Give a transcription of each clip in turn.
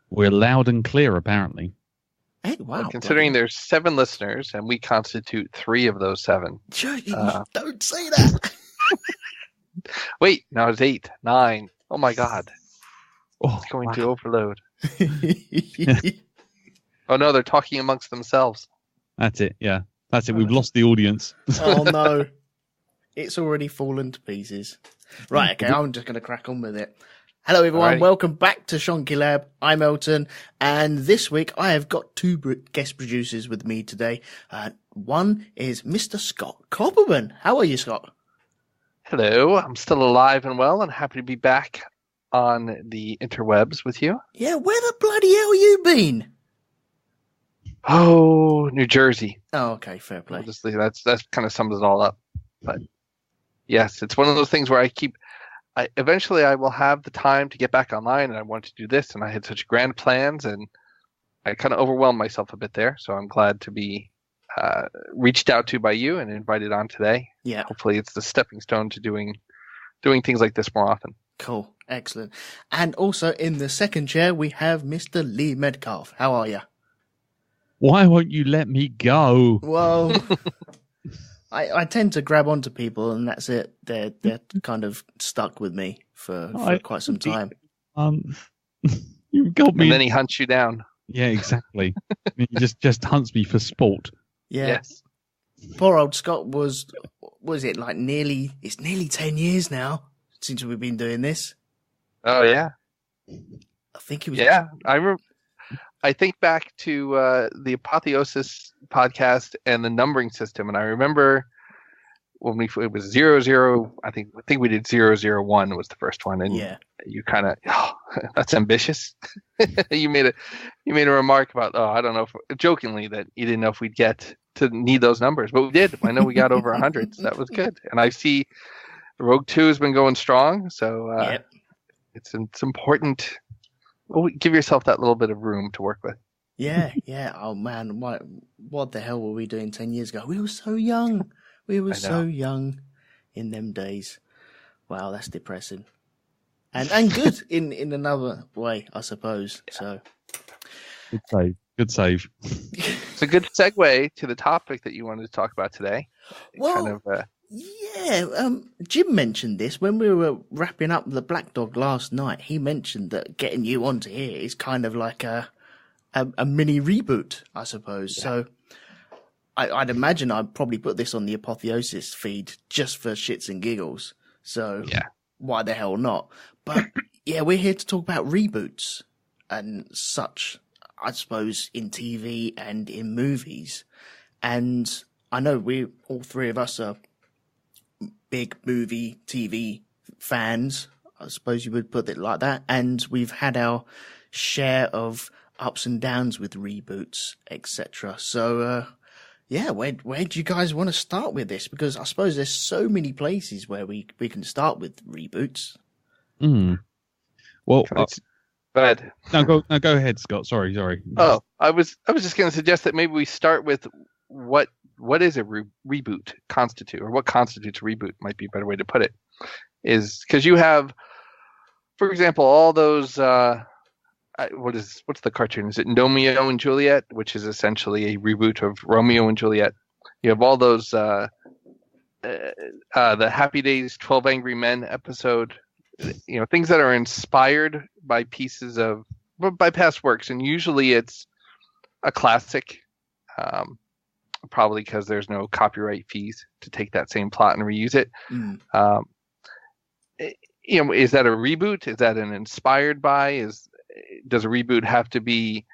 We're loud and clear, apparently. Hey, wow. Well, considering there's 7 listeners, and we constitute 3 of those 7. Don't say that. Wait, now it's 8, 9. Oh my God. It's going to overload. Oh no, they're talking amongst themselves. That's it, yeah. That's it. We've lost the audience. Oh no. It's already fallen to pieces. Right, okay, I'm just going to crack on with it. Hello everyone, welcome back to Shonky Lab. I'm Elton, and this week I have got 2 guest producers with me today. One is Mr. Scott Copperman. How are you, Scott? Hello, I'm still alive and well and happy to be back on the interwebs with you. Yeah, where the bloody hell you been? Oh, New Jersey. Oh, okay, fair play. That kind of sums it all up. But yes, it's one of those things where eventually I will have the time to get back online, and I want to do this, and I had such grand plans, and I kind of overwhelmed myself a bit there. So I'm glad to be reached out to by you and invited on today. Yeah. Hopefully it's the stepping stone to doing things like this more often. Cool. Excellent. And also in the second chair, we have Mr. Lee Medcalf. How are you? Why won't you let me go? Well, I tend to grab onto people, and that's it. They're kind of stuck with me for quite some time. You got me. And then he hunts you down. Yeah, exactly. He just hunts me for sport. Yeah. Yes. Poor old Scott was it like nearly 10 years now since we've been doing this. Oh yeah. I think it was. Yeah, I think back to the Apotheosis podcast and the numbering system, and I remember when it was 00. I think we did 001 was the first one, and you kind of that's ambitious. you made a remark about I don't know jokingly that you didn't know if we'd get to need those numbers, but we did. I know we got over 100, so that was good. And I see Rogue 2 has been going strong, so it's important. Well, give yourself that little bit of room to work with. Yeah. Oh man, what the hell were we doing 10 years ago? We were so young. We were so young in them days. Wow, that's depressing. And good in another way, I suppose. So Good save. It's a good segue to the topic that you wanted to talk about today. Well, Jim mentioned this when we were wrapping up the Black Dog last night. He mentioned that getting you onto here is kind of like a mini reboot, I suppose. Yeah. So I'd imagine I'd probably put this on the Apotheosis feed just for shits and giggles. So why the hell not? But yeah, we're here to talk about reboots and such, I suppose, in TV and in movies. And I know all 3 of us are big movie, TV fans. I suppose you would put it like that. And we've had our share of ups and downs with reboots, etc. So, where do you guys want to start with this? Because I suppose there's so many places where we can start with reboots. Well, go ahead. No, go ahead, Scott. Sorry. Oh, I was just going to suggest that maybe we start with what is a reboot constitute, or what constitutes a reboot might be a better way to put it. Is because you have, for example, all those. What's the cartoon? Is it Romeo and Juliet, which is essentially a reboot of Romeo and Juliet? You have all those the Happy Days 12 Angry Men episode. Things that are inspired by by past works, and usually it's a classic. Probably because there's no copyright fees to take that same plot and reuse it. Is that a reboot? Is that an inspired by? Does a reboot have to be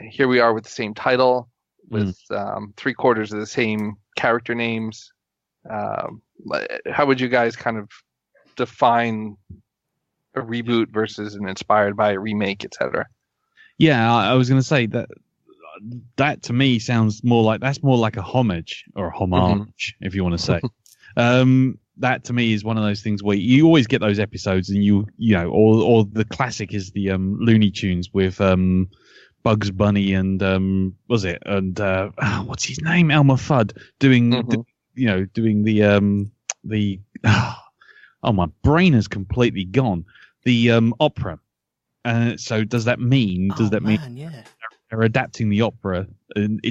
here we are with the same title with 3/4 of the same character names? How would you guys kind of define a reboot versus an inspired by, a remake, etc.? Yeah, I was going to say that to me sounds more like a homage, or a homage, if you want to say. That to me is one of those things where you always get those episodes, and or the classic is the Looney Tunes with Bugs Bunny and what's his name, Elmer Fudd doing my brain has completely gone. The opera. So does that mean? Yeah. They're adapting the opera?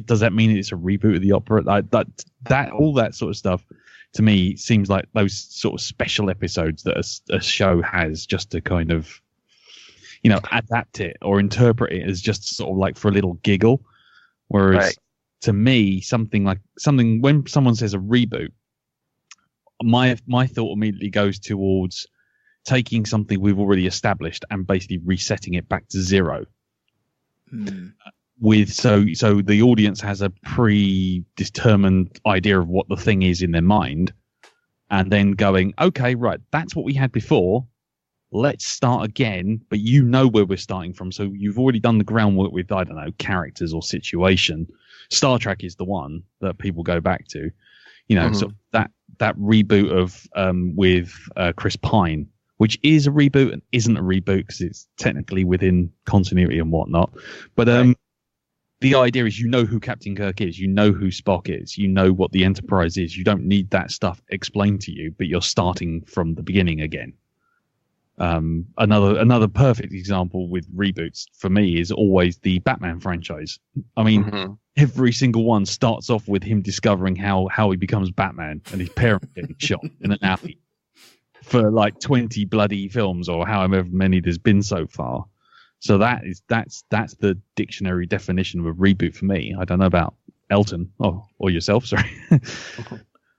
Does that mean it's a reboot of the opera? That all that sort of stuff to me seems like those sort of special episodes that a show has just to kind of, adapt it or interpret it as just sort of like for a little giggle. Whereas to me, something when someone says a reboot, my thought immediately goes towards taking something we've already established and basically resetting it back to zero. So the audience has a predetermined idea of what the thing is in their mind, and then going, okay, right, that's what we had before. Let's start again, but where we're starting from. So you've already done the groundwork with, I don't know, characters or situation. Star Trek is the one that people go back to, so that reboot of with Chris Pine, which is a reboot and isn't a reboot because it's technically within continuity and whatnot. But the idea is who Captain Kirk is, who Spock is, what the Enterprise is. You don't need that stuff explained to you, but you're starting from the beginning again. Another perfect example with reboots for me is always the Batman franchise. I mean, every single one starts off with him discovering how he becomes Batman and his parents getting shot in an alley for like 20 bloody films or however many there's been so far. So that's the dictionary definition of a reboot for me. I don't know about Elton or yourself. Sorry.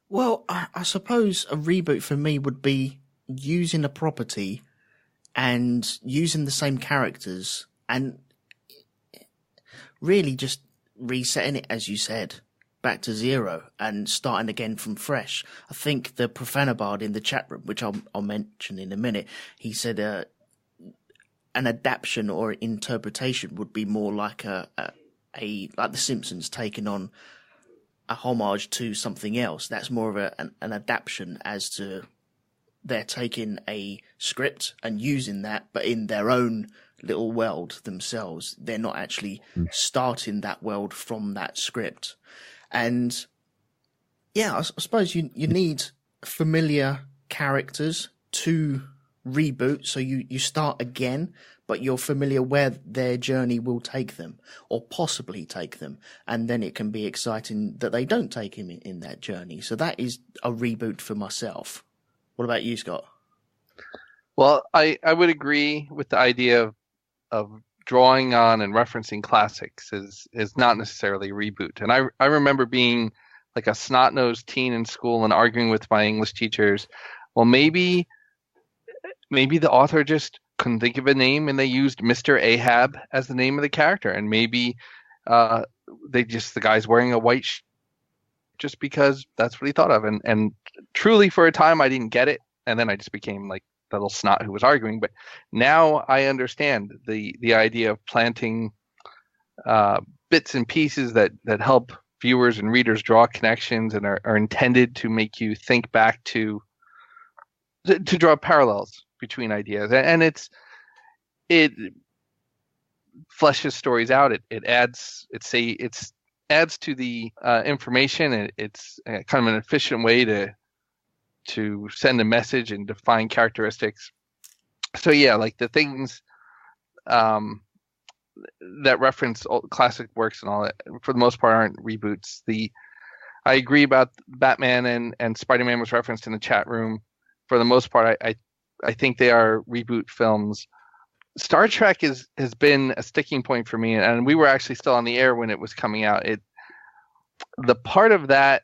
Well, I suppose a reboot for me would be using a property and using the same characters and really just resetting it, as you said, back to zero and starting again from fresh. I think the Profanabard in the chat room, which I'll mention in a minute, he said an adaptation or interpretation would be more like like The Simpsons taking on a homage to something else. That's more of an adaptation, as to they're taking a script and using that, but in their own little world themselves. They're not actually starting that world from that script. And yeah, I suppose you need familiar characters to reboot. So you start again, but you're familiar where their journey will take them or possibly take them. And then it can be exciting that they don't take him in that journey. So that is a reboot for myself. What about you, Scott? Well, I would agree with the idea of drawing on and referencing classics is not necessarily a reboot. And I remember being like a snot-nosed teen in school and arguing with my English teachers. Well, maybe the author just couldn't think of a name and they used Mr. Ahab as the name of the character. And maybe the guy's wearing a white just because that's what he thought of. And truly for a time I didn't get it. And then I just became like the little snot who was arguing. But now I understand the idea of planting bits and pieces that help viewers and readers draw connections and are intended to make you think back to draw parallels between ideas. And it fleshes stories out. It adds to the information. It's kind of an efficient way to send a message and define characteristics. So yeah, like the things that reference classic works and all that, for the most part, aren't reboots. I agree about Batman and Spider-Man was referenced in the chat room. For the most part, I think they are reboot films. Star Trek has been a sticking point for me, and we were actually still on the air when it was coming out. The part of that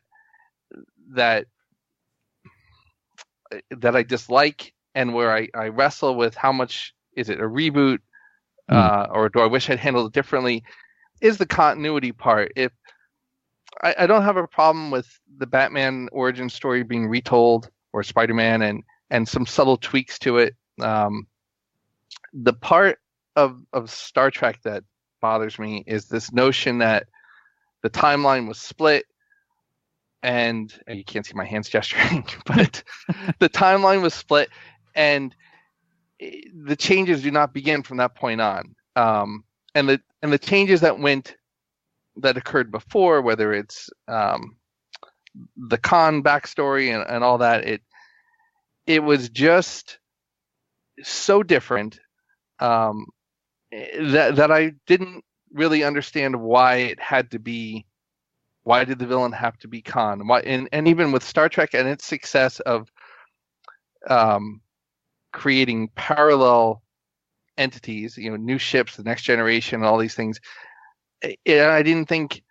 I dislike, and where I wrestle with how much is it a reboot or do I wish I'd handled it differently, is the continuity part. If I don't have a problem with the Batman origin story being retold, or Spider-Man, and some subtle tweaks to it. The part of Star Trek that bothers me is this notion that the timeline was split, and you can't see my hands gesturing, but the timeline was split, and the changes do not begin from that point on. And the changes that occurred before, whether it's the Khan backstory and all that, it was just so different. that I didn't really understand why it had to be. Why did the villain have to be Khan? Why? And even with Star Trek and its success of creating parallel entities, new ships, the Next Generation, and all these things. I didn't think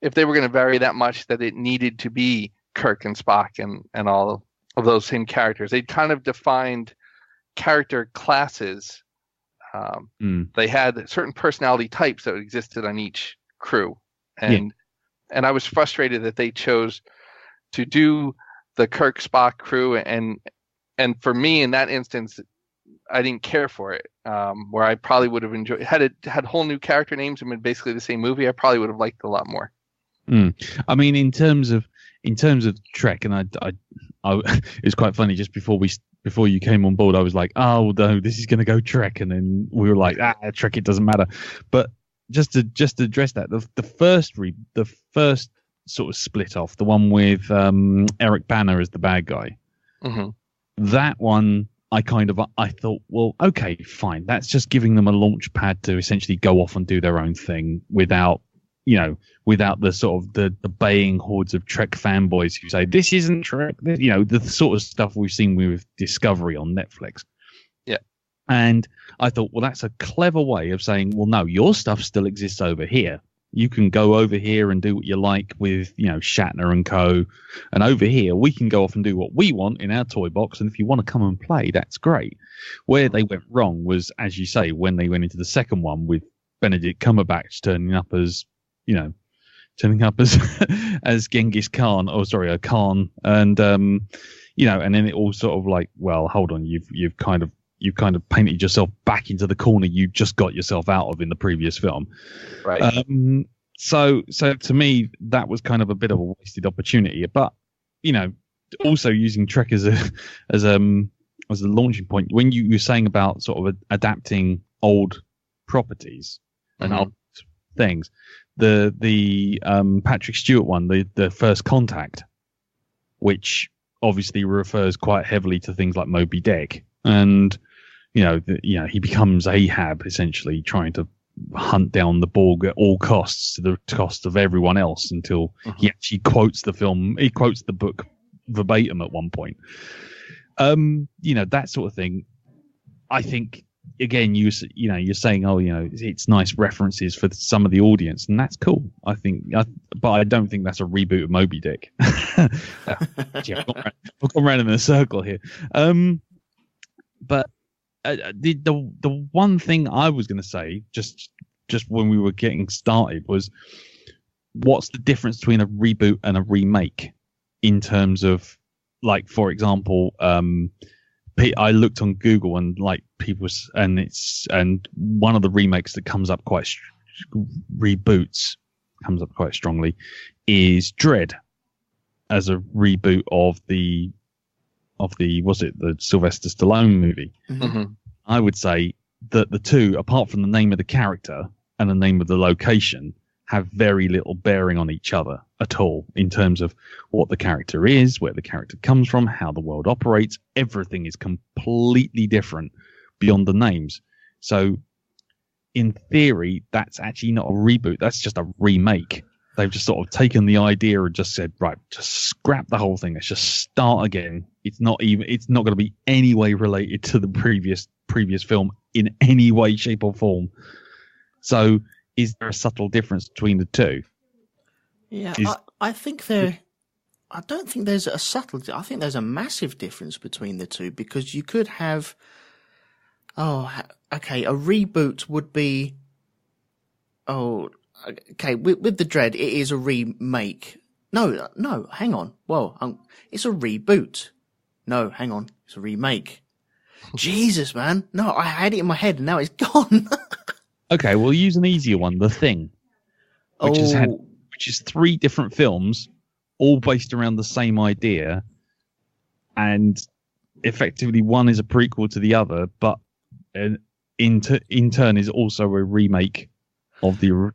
if they were going to vary that much that it needed to be Kirk and Spock and all of those same characters. They'd kind of defined character classes. They had certain personality types that existed on each crew, and I was frustrated that they chose to do the Kirk Spock crew, and for me in that instance, I didn't care for it. Where I probably would have enjoyed had it had whole new character names and been basically the same movie. I probably would have liked it a lot more. I mean, in terms of Trek, and I it was quite funny. Just before you came on board, I was like, oh no, this is going to go Trek, and then we were like, Trek, it doesn't matter. But just to address that, the first sort of split off, the one with Eric Banner as the bad guy, that one. I thought, well, okay, fine. That's just giving them a launch pad to essentially go off and do their own thing without the sort of the baying hordes of Trek fanboys who say, this isn't Trek. The sort of stuff we've seen with Discovery on Netflix. Yeah. And I thought, well, that's a clever way of saying, well, no, your stuff still exists over here. You can go over here and do what you like with, Shatner and co. And over here, we can go off and do what we want in our toy box. And if you want to come and play, that's great. Where they went wrong was, as you say, when they went into the second one with Benedict Cumberbatch turning up as as Genghis Khan, a Khan. And, and then it all sort of like, well, hold on, you've kind of painted yourself back into the corner you just got yourself out of in the previous film. Right. So to me, that was kind of a bit of a wasted opportunity. But, also using Trek as a launching point, when you were saying about sort of adapting old properties and old things, the Patrick Stewart one, the First Contact, which obviously refers quite heavily to things like Moby Dick. And, he becomes Ahab, essentially, trying to hunt down the Borg at all costs, to the cost of everyone else, until he actually quotes the book verbatim at one point. That sort of thing. I think, again, you're saying, it's nice references for some of the audience, and that's cool. I think, but I don't think that's a reboot of Moby Dick. I've gone round in a circle here. But the one thing I was going to say, just when we were getting started, was what's the difference between a reboot and a remake in terms of, like, for example, I looked on Google and like and one of the remakes that comes up reboots comes up quite strongly is Dredd as a reboot of the Sylvester Stallone movie. I would say that the two, apart from the name of the character and the name of the location, have very little bearing on each other at all in terms of what the character is, where the character comes from, how the world operates. Everything is completely different beyond the names. So in theory, that's actually not a reboot. That's just a remake. They've just sort of taken the idea and just said, right, just scrap the whole thing. Let's just start again. It's not going to be any way related to the previous film in any way, shape or form. So is there a subtle difference between the two? Yeah, I don't think there's a subtle. I think there's a massive difference between the two, because you could have. A reboot would be. Okay, with the Dredd, it is a remake. No, hang on. Whoa, it's a reboot. No, hang on, it's a remake. Jesus, man. No, I had it in my head and now it's gone. Okay, we'll use an easier one, The Thing, which is 3 different films, all based around the same idea, and effectively one is a prequel to the other, but in turn is also a remake of the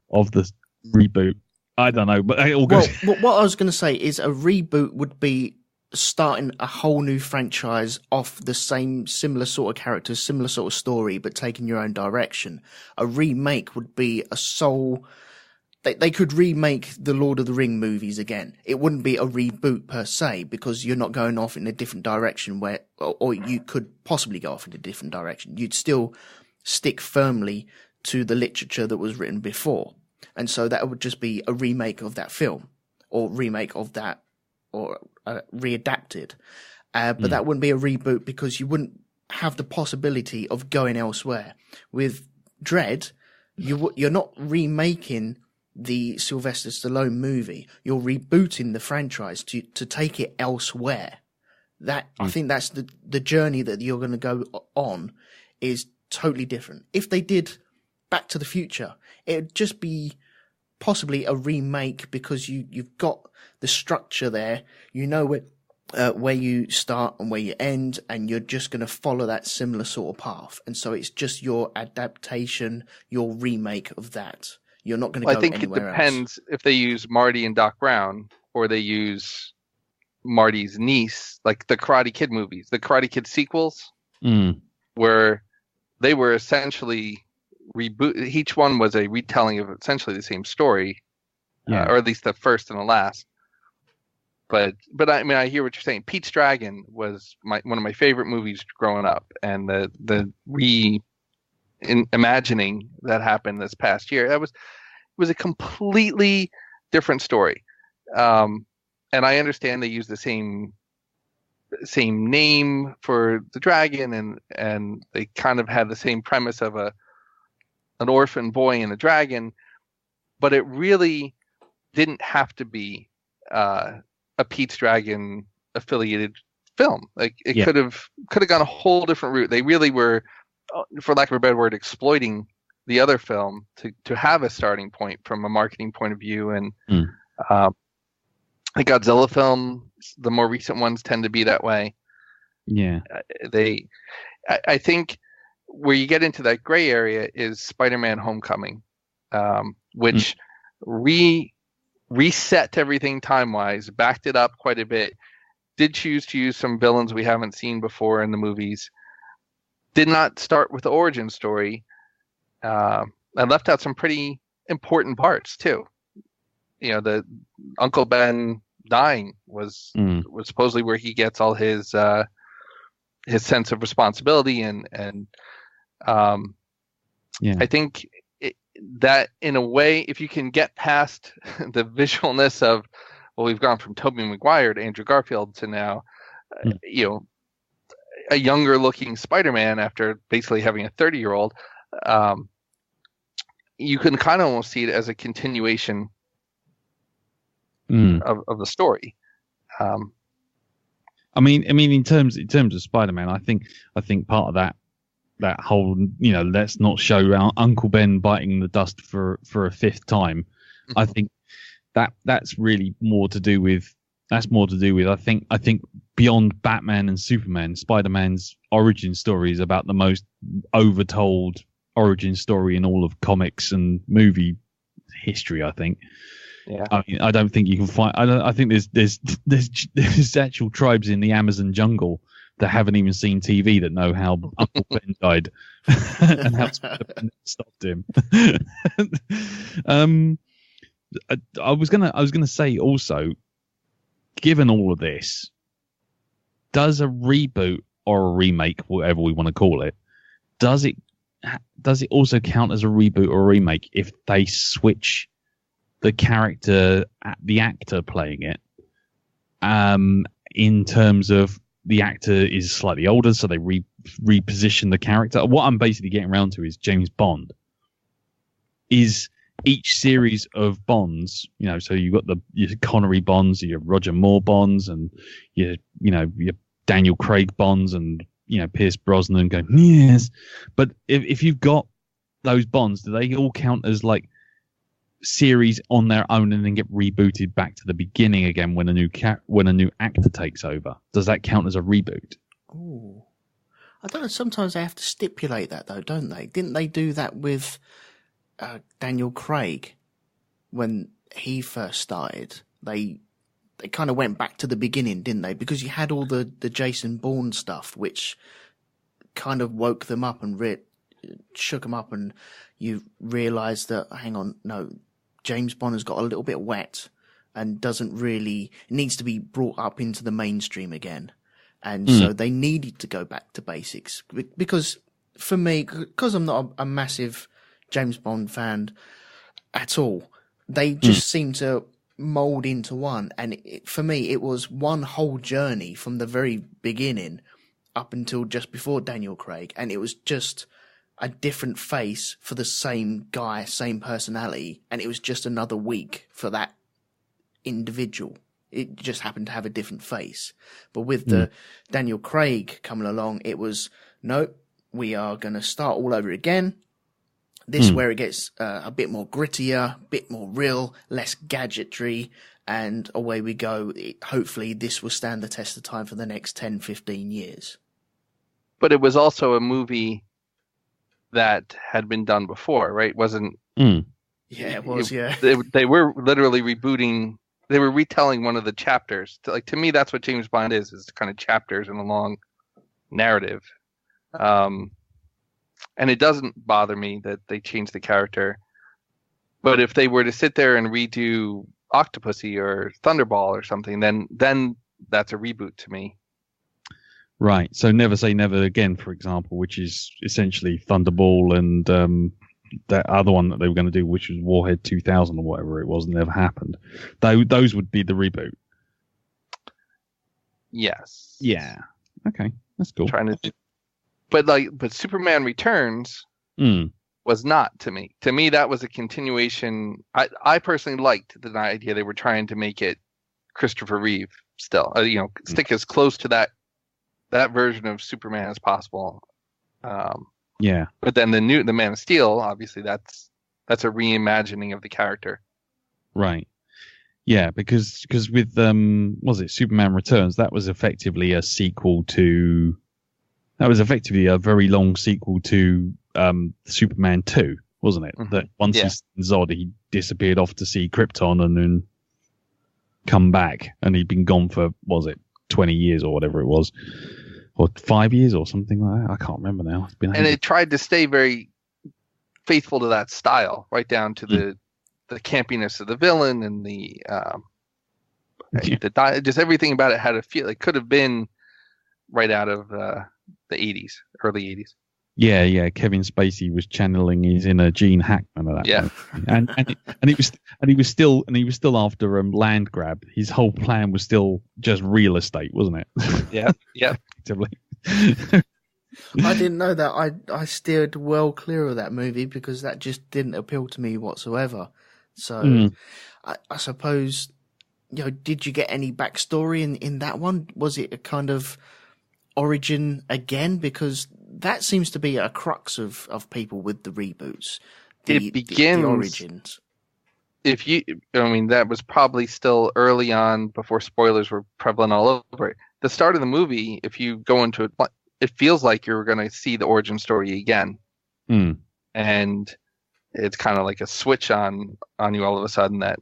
reboot. I don't know, but it all goes. Well, what I was going to say is a reboot would be starting a whole new franchise off the same similar sort of characters, similar sort of story, but taking your own direction. A remake would be a sole. They could remake the Lord of the Ring movies again. It wouldn't be a reboot per se, because you're not going off in a different direction or you could possibly go off in a different direction. You'd still stick firmly to the literature that was written before. And so that would just be a remake of that film, or remake of that, or readapted. But that wouldn't be a reboot, because you wouldn't have the possibility of going elsewhere. With Dredd, you're not remaking the Sylvester Stallone movie. You're rebooting the franchise to take it elsewhere. I think that's the journey that you're going to go on is totally different. If they did Back to the Future, it would just be possibly a remake, because you've got the structure there. You know where you start and where you end, and you're just going to follow that similar sort of path. And so it's just your adaptation, your remake of that. You're not going to go anywhere else. I think it depends if they use Marty and Doc Brown, or they use Marty's niece, like the Karate Kid movies, the Karate Kid sequels, where they were essentially reboot. Each one was a retelling of essentially the same story, or at least the first and the last. But I mean, I hear what you're saying. Pete's Dragon was one of my favorite movies growing up, and the imagining that happened this past year, it was a completely different story. And I understand they use the same name for the dragon, and they kind of had the same premise of an orphan boy and a dragon, but it really didn't have to be a Pete's Dragon affiliated film. Like it could have gone a whole different route. They really were, for lack of a better word, exploiting the other film to have a starting point from a marketing point of view. And the Godzilla film, the more recent ones tend to be that way. Yeah. I think where you get into that gray area is Spider-Man Homecoming, which reset everything time-wise, backed it up quite a bit, did choose to use some villains we haven't seen before in the movies, did not start with the origin story, and left out some pretty important parts too. You know, the Uncle Ben dying was supposedly where he gets all his sense of responsibility, and I think that in a way, if you can get past the visualness of, well, we've gone from Tobey Maguire to Andrew Garfield to now, you know, a younger looking Spider-Man after basically having a 30-year-old, you can kind of almost see it as a continuation of the story. I mean, in terms of Spider-Man, I think part of that whole, you know, let's not show Uncle Ben biting the dust for a fifth time. I think that's really more to do with. I think beyond Batman and Superman, Spider-Man's origin story is about the most overtold origin story in all of comics and movie history. I think. Yeah. I mean, I don't think you can find. I think there's actual tribes in the Amazon jungle that haven't even seen TV that know how Uncle Ben died and how Spider-Man stopped him. I was gonna say also, given all of this, does a reboot or a remake, whatever we want to call it, does it also count as a reboot or a remake if they switch the character, the actor playing it, in terms of the actor is slightly older, so they reposition the character? What I'm basically getting around to is James Bond. Is each series of Bonds, you know, so you've got your Connery Bonds, your Roger Moore Bonds, and your Daniel Craig Bonds, and Pierce Brosnan going, yes. But if you've got those Bonds, do they all count as like series on their own and then get rebooted back to the beginning again when a new actor takes over? Does that count as a reboot? Oh, I don't know. Sometimes they have to stipulate that, though, don't they? Didn't they do that with Daniel Craig when he first started? They they kind of went back to the beginning, didn't they? Because you had all the Jason Bourne stuff, which kind of woke them up and shook them up, and you realised that, hang on, no, James Bond has got a little bit wet and needs to be brought up into the mainstream again. And so they needed to go back to basics. Because for me, because I'm not a massive James Bond fan at all, they just seem to mold into one. And for me, it was one whole journey from the very beginning up until just before Daniel Craig. And it was just a different face for the same guy, same personality. And it was just another week for that individual. It just happened to have a different face. But with the Daniel Craig coming along, it was, nope, we are going to start all over again. This is where it gets a bit more grittier, a bit more real, less gadgetry, and away we go. Hopefully this will stand the test of time for the next 10, 15 years. But it was also a movie that had been done before, right? Wasn't... Yeah, it was, yeah. They were literally rebooting... They were retelling one of the chapters. To me, that's what James Bond is kind of chapters in a long narrative. And it doesn't bother me that they changed the character. But if they were to sit there and redo Octopussy or Thunderball or something, then that's a reboot to me. Right. So Never Say Never Again, for example, which is essentially Thunderball and that other one that they were going to do, which was Warhead 2000 or whatever it was, never happened. Those would be the reboot. Yes. Yeah. Okay, that's cool. But Superman Returns was not to me. To me, that was a continuation. I personally liked the idea they were trying to make it Christopher Reeve still. Stick as close to that version of Superman as possible. Yeah. But then the Man of Steel, obviously, that's a reimagining of the character. Right. Yeah, because with was it Superman Returns? That was effectively a sequel to. That was effectively a very long sequel to Superman 2, wasn't it? That once he seen Zod, he disappeared off to see Krypton and then come back, and he'd been gone for 20 years or whatever it was. Or 5 years or something like that. I can't remember now. It's been it tried to stay very faithful to that style, right down to the campiness of the villain and just everything about it had a feel. It could have been right out of the 80s, early 80s. Yeah. Kevin Spacey was channeling his inner Gene Hackman at that point. And he was still after land grab. His whole plan was still just real estate, wasn't it? Yeah. I didn't know that. I steered well clear of that movie because that just didn't appeal to me whatsoever. So I suppose, did you get any backstory in that one? Was it a kind of origin again? Because that seems to be a crux of people with the reboots. It begins the origins. That was probably still early on before spoilers were prevalent all over it. The start of the movie, if you go into it, it feels like you're going to see the origin story again. And it's kind of like a switch on you all of a sudden that,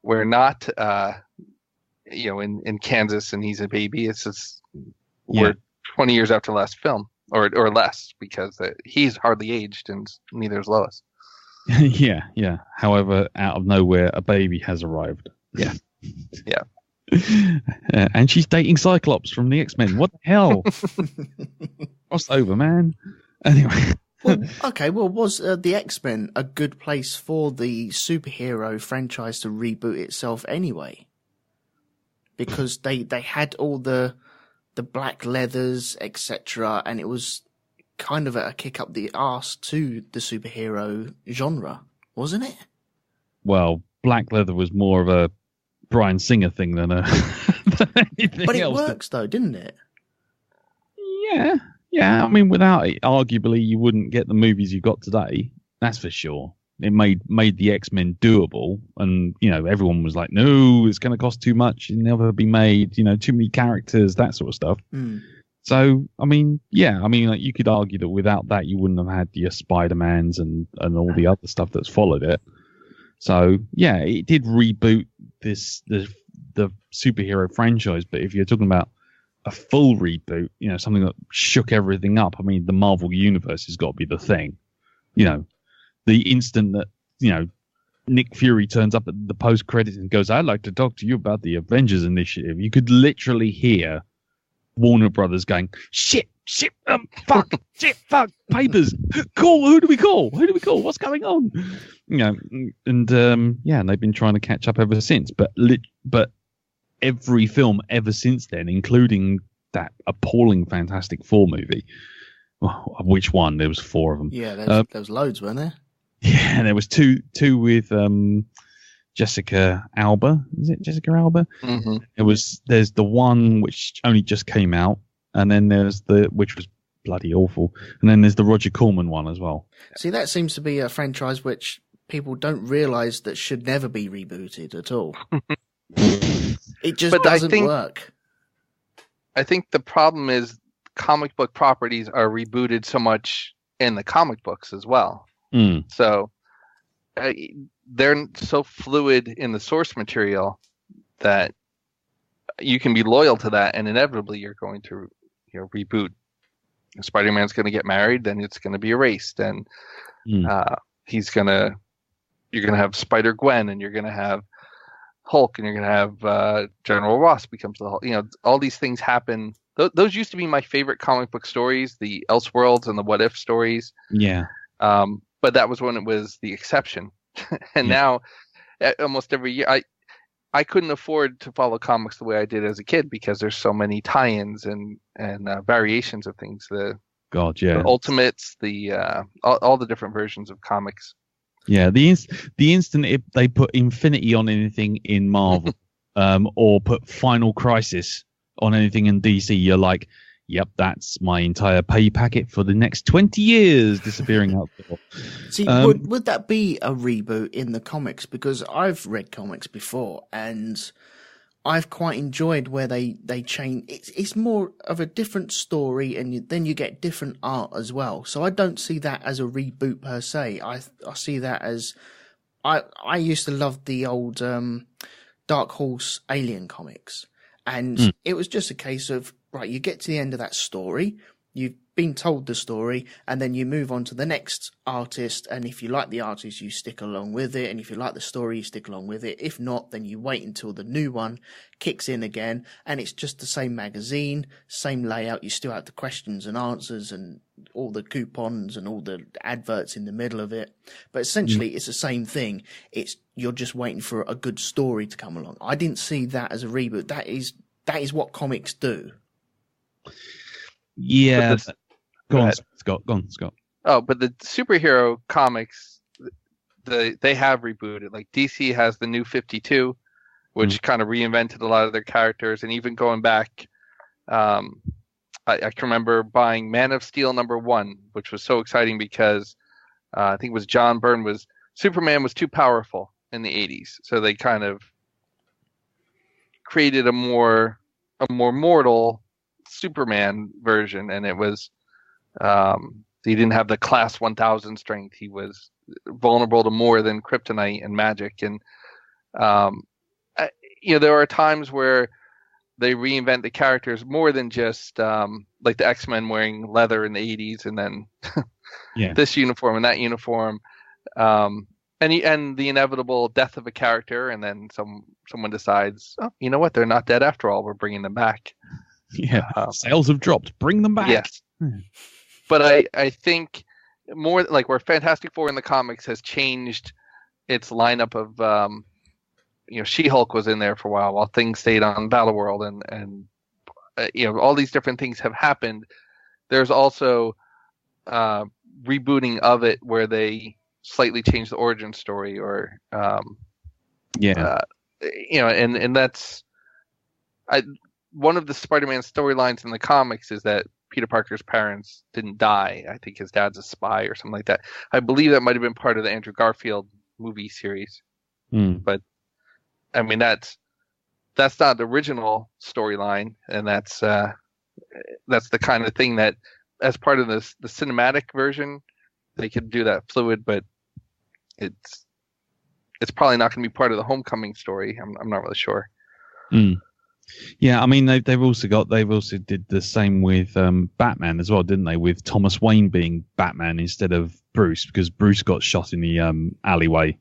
we're not, in Kansas and he's a baby. It's just, we're 20 years after last film or less because he's hardly aged and neither is Lois. Yeah. However, out of nowhere, a baby has arrived. Yeah. And she's dating Cyclops from the X-Men. What the hell? Crossover, man. Anyway. Was the X-Men a good place for the superhero franchise to reboot itself anyway? Because they had all the black leathers, etc., and it was kind of a kick up the arse to the superhero genre, wasn't it? Well, black leather was more of a Bryan Singer thing than anything but it else. Works though, didn't it? Yeah. I mean, without it, arguably, you wouldn't get the movies you got today. That's for sure. It made the X-Men doable, and everyone was like, "No, it's going to cost too much. It'll never be made. Too many characters, that sort of stuff." So, like you could argue that without that, you wouldn't have had your Spider-Mans and all the other stuff that's followed it. So, yeah, it did reboot the superhero franchise, but if you're talking about a full reboot, something that shook everything up, I mean, the Marvel Universe has got to be the thing. The instant that, Nick Fury turns up at the post credits and goes, "I'd like to talk to you about the Avengers Initiative," you could literally hear Warner Brothers going, shit, fuck, shit, fuck, papers, call, who do we call, what's going on? And they've been trying to catch up ever since, but every film ever since then, including that appalling Fantastic Four movie, which one? There was 4 of them. Yeah, there was loads, weren't there? Yeah, there was two with Jessica Alba. Is it Jessica Alba? Mm-hmm. There's the one which only just came out, and then there's which was bloody awful, and then there's the Roger Corman one as well. See, that seems to be a franchise which people don't realise that should never be rebooted at all. It just doesn't work. I think the problem is comic book properties are rebooted so much in the comic books as well. So they're so fluid in the source material that you can be loyal to that, and inevitably you're going to reboot. Spider-Man's going to get married, then it's going to be erased, and you're going to have Spider-Gwen, and you're going to have Hulk, and you're going to have General Ross becomes the Hulk. All these things happen. Those used to be my favorite comic book stories, the Elseworlds and the What If stories. Yeah. But that was when it was the exception. And now, almost every year, I couldn't afford to follow comics the way I did as a kid because there's so many tie-ins and variations of things. The Ultimates, all the different versions of comics. Yeah, the instant if they put Infinity on anything in Marvel, or put Final Crisis on anything in DC, you're like, yep, that's my entire pay packet for the next 20 years disappearing out the door. See, would that be a reboot in the comics? Because I've read comics before, and I've quite enjoyed where they change. It's more of a different story, and then you get different art as well. So I don't see that as a reboot per se. I see that as I used to love the old Dark Horse Alien comics, and it was just a case of, right, you get to the end of that story, you've been told the story, and then you move on to the next artist, and if you like the artist, you stick along with it, and if you like the story, you stick along with it. If not, then you wait until the new one kicks in again, and it's just the same magazine, same layout. You still have the questions and answers and all the coupons and all the adverts in the middle of it, but essentially it's the same thing. You're just waiting for a good story to come along. I didn't see that as a reboot. That is what comics do. Yeah. Go on, Scott. Oh, but the superhero comics, they have rebooted. Like DC has the New 52, which kind of reinvented a lot of their characters, and even going back, I can remember buying Man of Steel #1, which was so exciting because I think it was John Byrne Superman was too powerful in the 80s, so they kind of created a more mortal Superman version, and it was he didn't have the class 1000 strength. He was vulnerable to more than kryptonite and magic, and there are times where they reinvent the characters more than just like the X-Men wearing leather in the 80s, and then this uniform and that uniform, and the inevitable death of a character, and then someone decides, oh, you know what, they're not dead after all, we're bringing them back. Yeah, sales have dropped. Bring them back. Yes. But I think more like where Fantastic Four in the comics has changed its lineup of, She-Hulk was in there for a while things stayed on Battleworld, and all these different things have happened. There's also rebooting of it where they slightly change the origin story, or and that's one of the Spider-Man storylines in the comics is that Peter Parker's parents didn't die. I think his dad's a spy or something like that. I believe that might have been part of the Andrew Garfield movie series. But I mean, that's not the original storyline, and that's the kind of thing that, as part of the cinematic version, they could do that fluid, but it's probably not going to be part of the Homecoming story. I'm not really sure. Mm. Yeah, I mean they've also did the same with Batman as well, didn't they? With Thomas Wayne being Batman instead of Bruce, because Bruce got shot in the alleyway.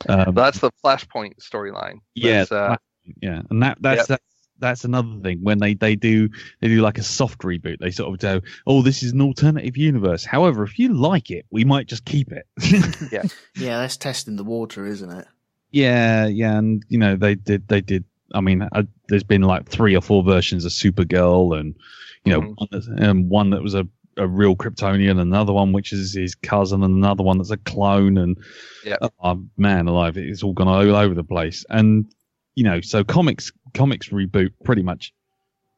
That's the Flashpoint storyline. Yeah, and that's another thing when they do like a soft reboot. They sort of go, oh, this is an alternative universe. However, if you like it, we might just keep it. Yeah, that's testing the water, isn't it? Yeah, and they did. I mean, there's been like 3 or 4 versions of Supergirl, and one that was a real Kryptonian, another one which is his cousin, and another one that's a clone, and oh, man alive, it's all gone all over the place. And so comics reboot pretty much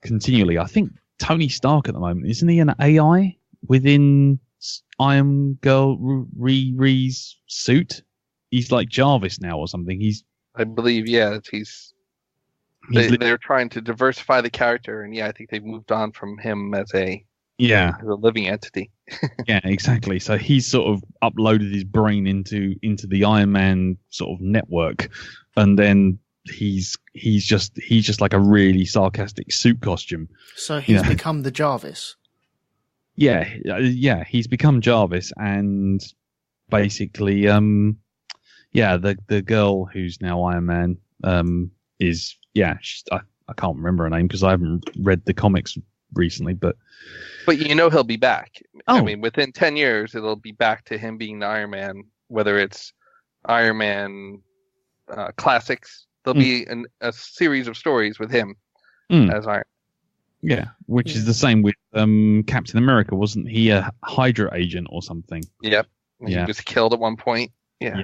continually. I think Tony Stark at the moment, isn't he an AI within Iron Girl Ree's suit? He's like Jarvis now or something. I believe, they're trying to diversify the character, and I think they've moved on from him as a living entity. Yeah, exactly. So he's sort of uploaded his brain into the Iron Man sort of network, and then he's just like a really sarcastic suit costume. So he's become the Jarvis. Yeah, he's become Jarvis, and basically, the girl who's now Iron Man is. Yeah, I can't remember her name because I haven't read the comics recently, but he'll be back. Oh. I mean, within 10 years, it'll be back to him being the Iron Man. Whether it's Iron Man classics, there'll be a series of stories with him as Iron. Yeah, which is the same with Captain America, wasn't he? A Hydra agent or something? Yep. He was killed at one point. Yeah.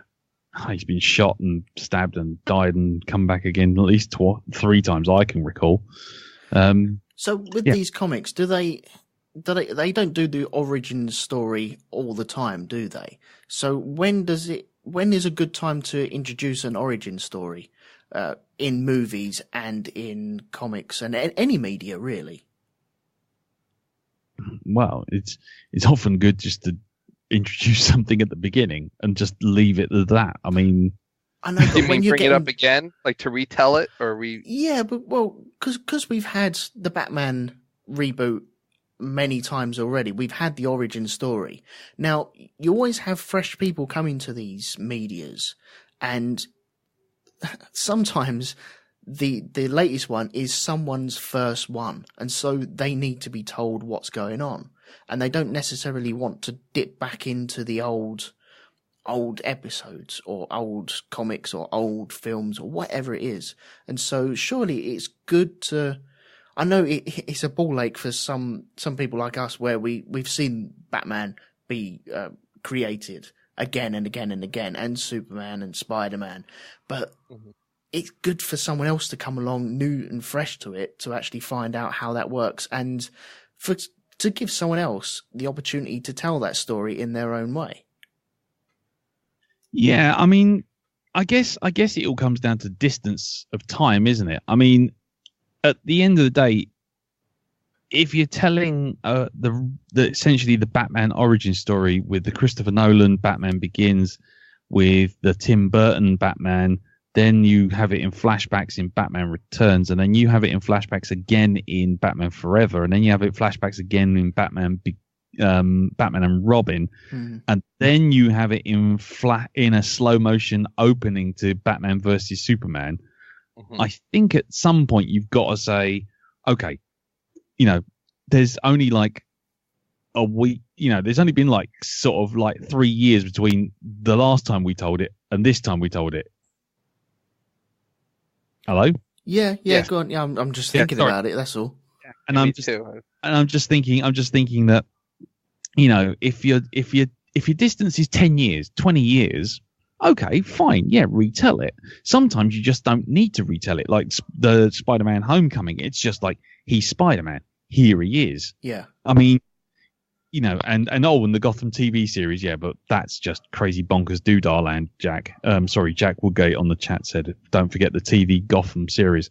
He's been shot and stabbed and died and come back again at least 3 times I can recall. So with these comics, they don't do the origin story all the time, do they? So when is a good time to introduce an origin story in movies and in comics and any media really? Well, it's often good just to introduce something at the beginning and just leave it at that. I mean, I know, but when you bring it up again, like to retell it, or Yeah, but because we've had the Batman reboot many times already. We've had the origin story. Now you always have fresh people coming to these medias, and sometimes the latest one is someone's first one, and so they need to be told what's going on. And they don't necessarily want to dip back into the old episodes or old comics or old films or whatever it is. And so surely it's good to... I know it's a ball ache for some people like us where we've seen Batman be created again and again and again, and Superman and Spider-Man. But it's good for someone else to come along new and fresh to it to actually find out how that works, and to give someone else the opportunity to tell that story in their own way. Yeah, I mean, I guess it all comes down to distance of time, isn't it? I mean, at the end of the day, if you're telling essentially the Batman origin story with the Christopher Nolan Batman Begins, with the Tim Burton Batman, then you have it in flashbacks in Batman Returns, and then you have it in flashbacks again in Batman Forever, and then you have it flashbacks again in Batman and Robin, and then you have it in a slow motion opening to Batman versus Superman. I think at some point you've got to say, okay, there's only like a week, there's only been like sort of like 3 years between the last time we told it and this time we told it. Hello? Yeah, go on. Yeah, I'm just thinking about it. That's all. Yeah, and I'm just thinking that, if your distance is 10 years, 20 years, okay, fine, yeah, retell it. Sometimes you just don't need to retell it. Like the Spider-Man Homecoming, it's just like, he's Spider-Man. Here he is. Yeah. I mean, and the Gotham TV series, yeah, but that's just crazy bonkers doodah land, Jack. Sorry, Jack Woodgate on the chat said, don't forget the TV Gotham series.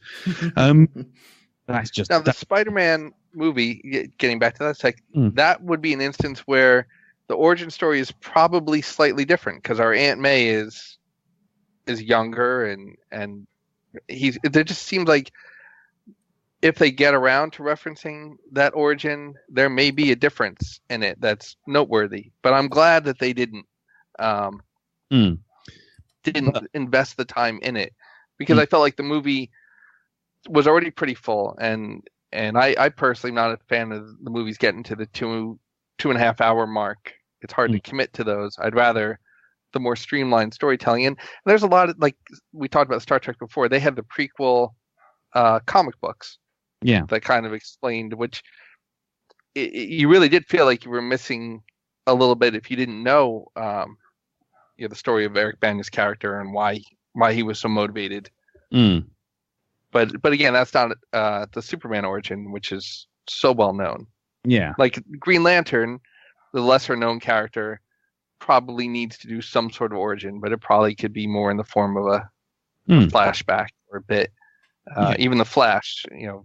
That's just... Now, the Spider-Man movie, getting back to that, it's like, that would be an instance where the origin story is probably slightly different, because our Aunt May is is younger, and there just seems like if they get around to referencing that origin, there may be a difference in it that's noteworthy. But I'm glad that they didn't invest the time in it, because I felt like the movie was already pretty full, and I personally am not a fan of the movies getting to the 2.5 hour mark. It's hard to commit to those. I'd rather the more streamlined storytelling. And there's a lot of, like we talked about Star Trek before, they had the prequel comic books that kind of explained, which you really did feel like you were missing a little bit if you didn't know the story of Eric Bana's character and why he was so motivated. But again, that's not the Superman origin, which is so well known. Yeah, like Green Lantern, the lesser known character, probably needs to do some sort of origin, but it probably could be more in the form of a flashback or a bit. Even the Flash, I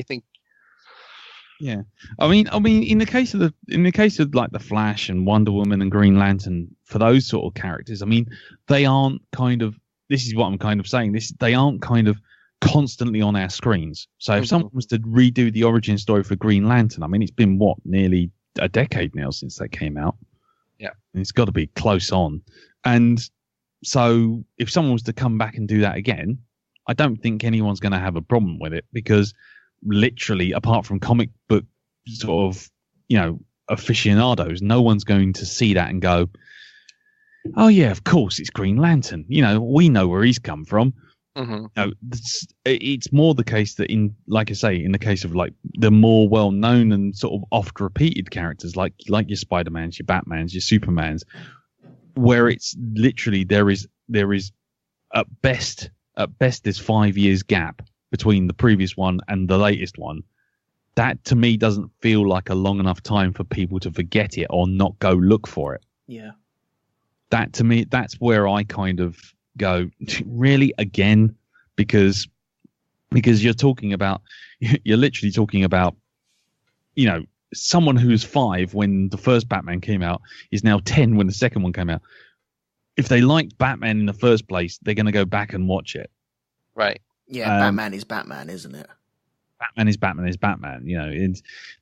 think. Yeah, I mean, in the case of like the Flash and Wonder Woman and Green Lantern, for those sort of characters, I mean, they aren't kind of. This is what I'm kind of saying. They aren't kind of constantly on our screens. So if someone was to redo the origin story for Green Lantern, I mean, it's been nearly a decade now since they came out. Yeah, and it's got to be close on. And so if someone was to come back and do that again, I don't think anyone's going to have a problem with it, because literally, apart from comic book sort of, aficionados, no one's going to see that and go, oh yeah, of course it's Green Lantern. We know where he's come from. It's more the case that like I say, in the case of like the more well-known and sort of oft-repeated characters, like your Spider-Mans, your Batmans, your Supermans, where it's literally there is at best there's 5 years gap between the previous one and the latest one. That to me doesn't feel like a long enough time for people to forget it or not go look for it. Yeah. That to me, that's where I kind of go, really, again, because you're literally talking about, someone who's 5 when the first Batman came out is now 10 when the second one came out. If they liked Batman in the first place, they're going to go back and watch it. Right. Yeah, Batman is Batman, isn't it? Batman is Batman.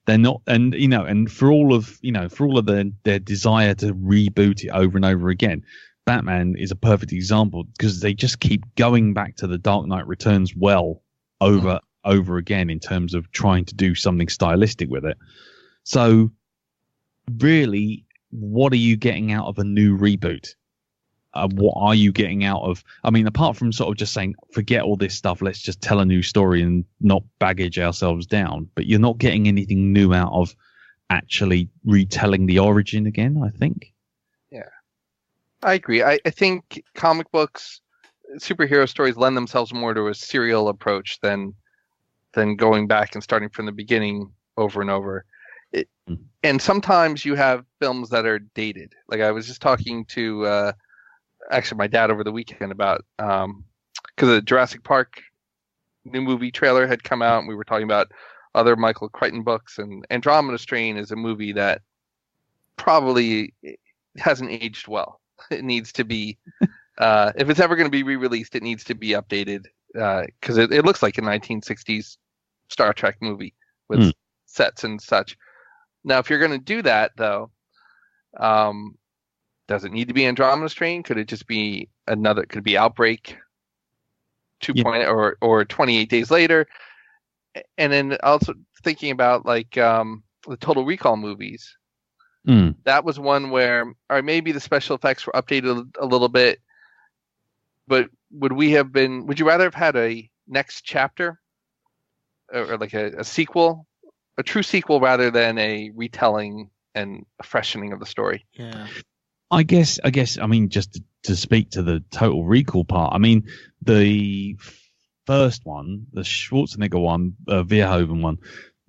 They're not, and for all of their desire to reboot it over and over again, Batman is a perfect example, because they just keep going back to the Dark Knight Returns over again in terms of trying to do something stylistic with it. So really, what are you getting out of a new reboot? What are you getting out of? I mean, apart from sort of just saying, forget all this stuff, let's just tell a new story and not baggage ourselves down. But you're not getting anything new out of actually retelling the origin again, I think. Yeah, I agree. I think comic books, superhero stories lend themselves more to a serial approach than going back and starting from the beginning over and over. And sometimes you have films that are dated. Like I was just talking to actually my dad over the weekend about because the Jurassic Park new movie trailer had come out, and we were talking about other Michael Crichton books, and Andromeda Strain is a movie that probably hasn't aged well. It needs to be if it's ever going to be re-released, it needs to be updated, because it looks like a 1960s Star Trek movie with sets and such. Now if you're going to do that though, does it need to be Andromeda Strain? Could it just be could it be Outbreak 2.0 or 28 Days Later? And then also thinking about like the Total Recall movies. That was one where, or maybe the special effects were updated a little bit, but would you rather have had a next chapter or like a sequel, a true sequel, rather than a retelling and a freshening of the story? Yeah. I guess. I mean, just to speak to the Total Recall part. I mean, the first one, the Schwarzenegger one, Verhoeven one,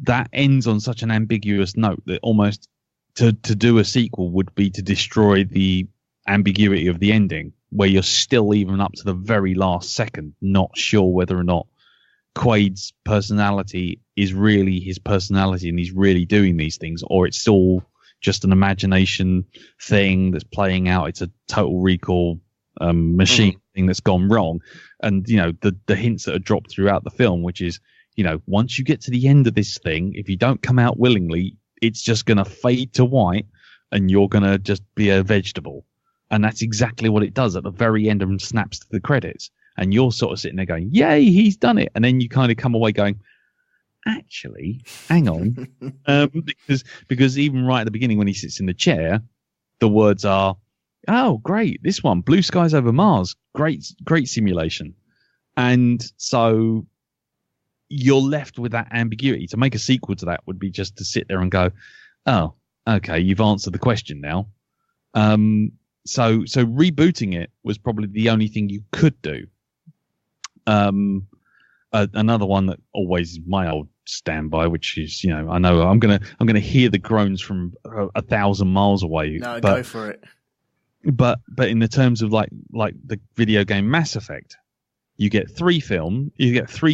that ends on such an ambiguous note that almost to do a sequel would be to destroy the ambiguity of the ending, where you're still, even up to the very last second, not sure whether or not Quaid's personality is really his personality and he's really doing these things, or it's all just an imagination thing that's playing out. It's a Total Recall machine thing that's gone wrong, and the hints that are dropped throughout the film, which is once you get to the end of this thing, if you don't come out willingly, it's just going to fade to white, and you're going to just be a vegetable. And that's exactly what it does at the very end and snaps to the credits. And you're sort of sitting there going, yay, he's done it. And then you kind of come away going, actually, hang on. Because even right at the beginning when he sits in the chair, the words are, oh, great, this one, Blue Skies Over Mars. Great simulation. And so you're left with that ambiguity. To make a sequel to that would be just to sit there and go, oh, okay, you've answered the question now. So rebooting it was probably the only thing you could do. Another one that always is my old standby, which is, I know I'm gonna hear the groans from 1,000 miles away. No, go for it. But in the terms of like the video game Mass Effect, you get 3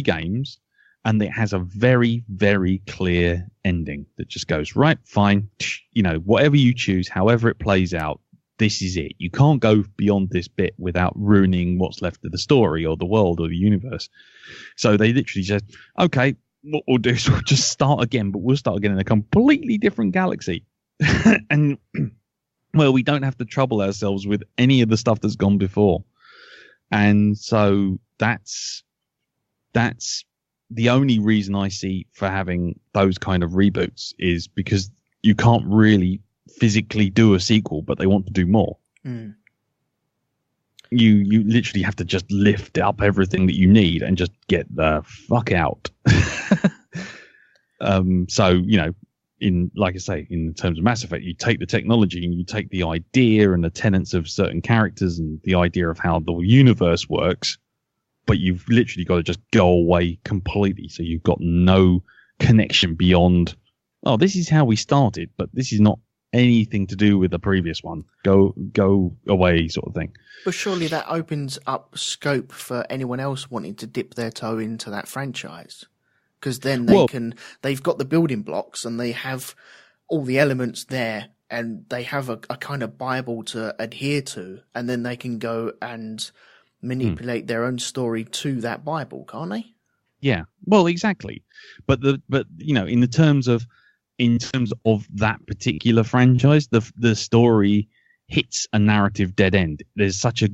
games, and it has a very, very clear ending that just goes, right, fine, whatever you choose, however it plays out, this is it. You can't go beyond this bit without ruining what's left of the story or the world or the universe. So they literally said, okay, what we'll do is we'll just start again, but we'll start again in a completely different galaxy. And, well, we don't have to trouble ourselves with any of the stuff that's gone before. And so that's the only reason I see for having those kind of reboots, is because you can't really physically do a sequel, but they want to do more. You literally have to just lift up everything that you need and just get the fuck out. So in, like I say, in terms of Mass Effect, you take the technology and you take the idea and the tenets of certain characters and the idea of how the universe works, but you've literally got to just go away completely. So you've got no connection beyond, oh, this is how we started, but this is not anything to do with the previous one. Go away, sort of thing. But surely that opens up scope for anyone else wanting to dip their toe into that franchise, because then they've got the building blocks and they have all the elements there, and they have a kind of Bible to adhere to, and then they can go and manipulate their own story to that Bible, can't they? Yeah, well, exactly. But in terms of that particular franchise, the story hits a narrative dead end. There's such a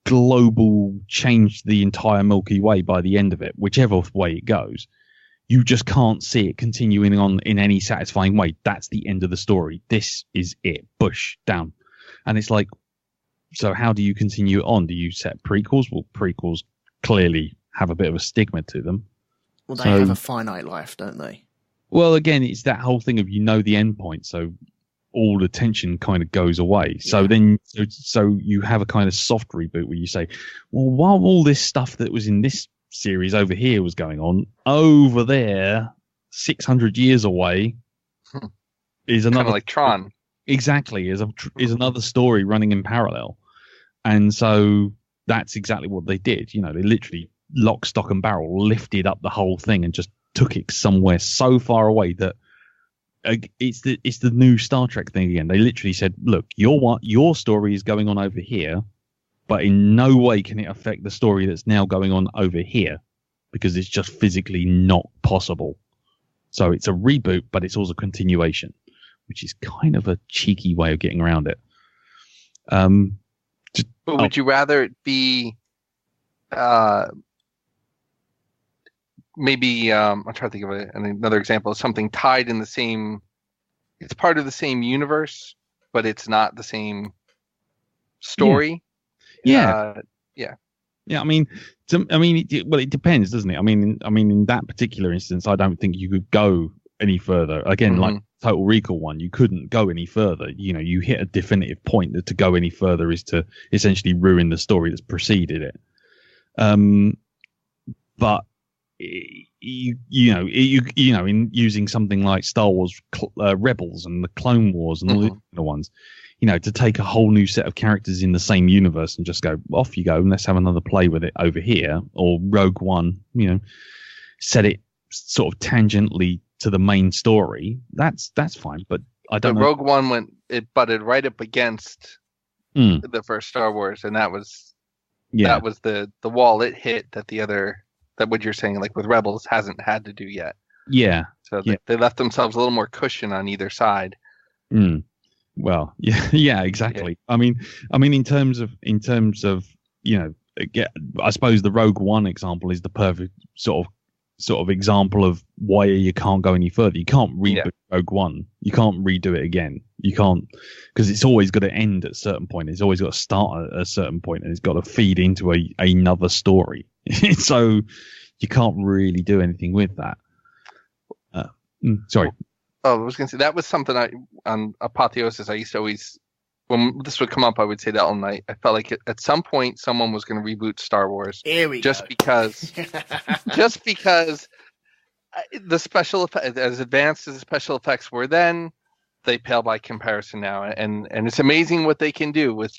global change to the entire Milky Way by the end of it, whichever way it goes. You just can't see it continuing on in any satisfying way. That's the end of the story. This is it. Bush down. And it's like, so how do you continue it on? Do you set prequels? Well, prequels clearly have a bit of a stigma to them. Well, they have a finite life, don't they? Well, again, it's that whole thing of the end point, so all the tension kind of goes away. Yeah. So you have a kind of soft reboot where you say, well, while all this stuff that was in this series over here was going on, over there, 600 years away, is another, kind of like Tron. Exactly, is another story running in parallel. And so that's exactly what they did. They literally lock, stock, and barrel lifted up the whole thing and just took it somewhere so far away that it's the new Star Trek thing again. They literally said, look, your story is going on over here, but in no way can it affect the story that's now going on over here, because it's just physically not possible. So it's a reboot, but it's also a continuation, which is kind of a cheeky way of getting around it. But would you rather it be maybe I'm trying to think of another example of something tied in the same, it's part of the same universe, but it's not the same story. Yeah. I mean, it depends, doesn't it? I mean, in that particular instance, I don't think you could go any further. Again, like Total Recall one, you couldn't go any further. You hit a definitive point that to go any further is to essentially ruin the story that's preceded it. But in using something like Star Wars Rebels and the Clone Wars and all the other ones, to take a whole new set of characters in the same universe and just go, off you go, and let's have another play with it over here. Or Rogue One, set it sort of tangentially to the main story. That's fine, but I don't know. Rogue One butted right up against the first Star Wars, and that was That was the wall it hit that what you're saying, like with Rebels, hasn't had to do yet. Yeah. So they left themselves a little more cushion on either side. Well, yeah, exactly. Yeah. I mean, in terms of I suppose the Rogue One example is the perfect sort of example of why you can't go any further. You can't reboot Rogue One. You can't redo it again. You can't, because it's always got to end at a certain point. It's always got to start at a certain point, and it's got to feed into another story. So you can't really do anything with that. Sorry. Oh, I was going to say, that was something on Apotheosis, I used to always, when this would come up, I would say that all night. I felt like at some point someone was going to reboot Star Wars. Here we go. Because the special effects, as advanced as the special effects were then, they pale by comparison now. And it's amazing what they can do with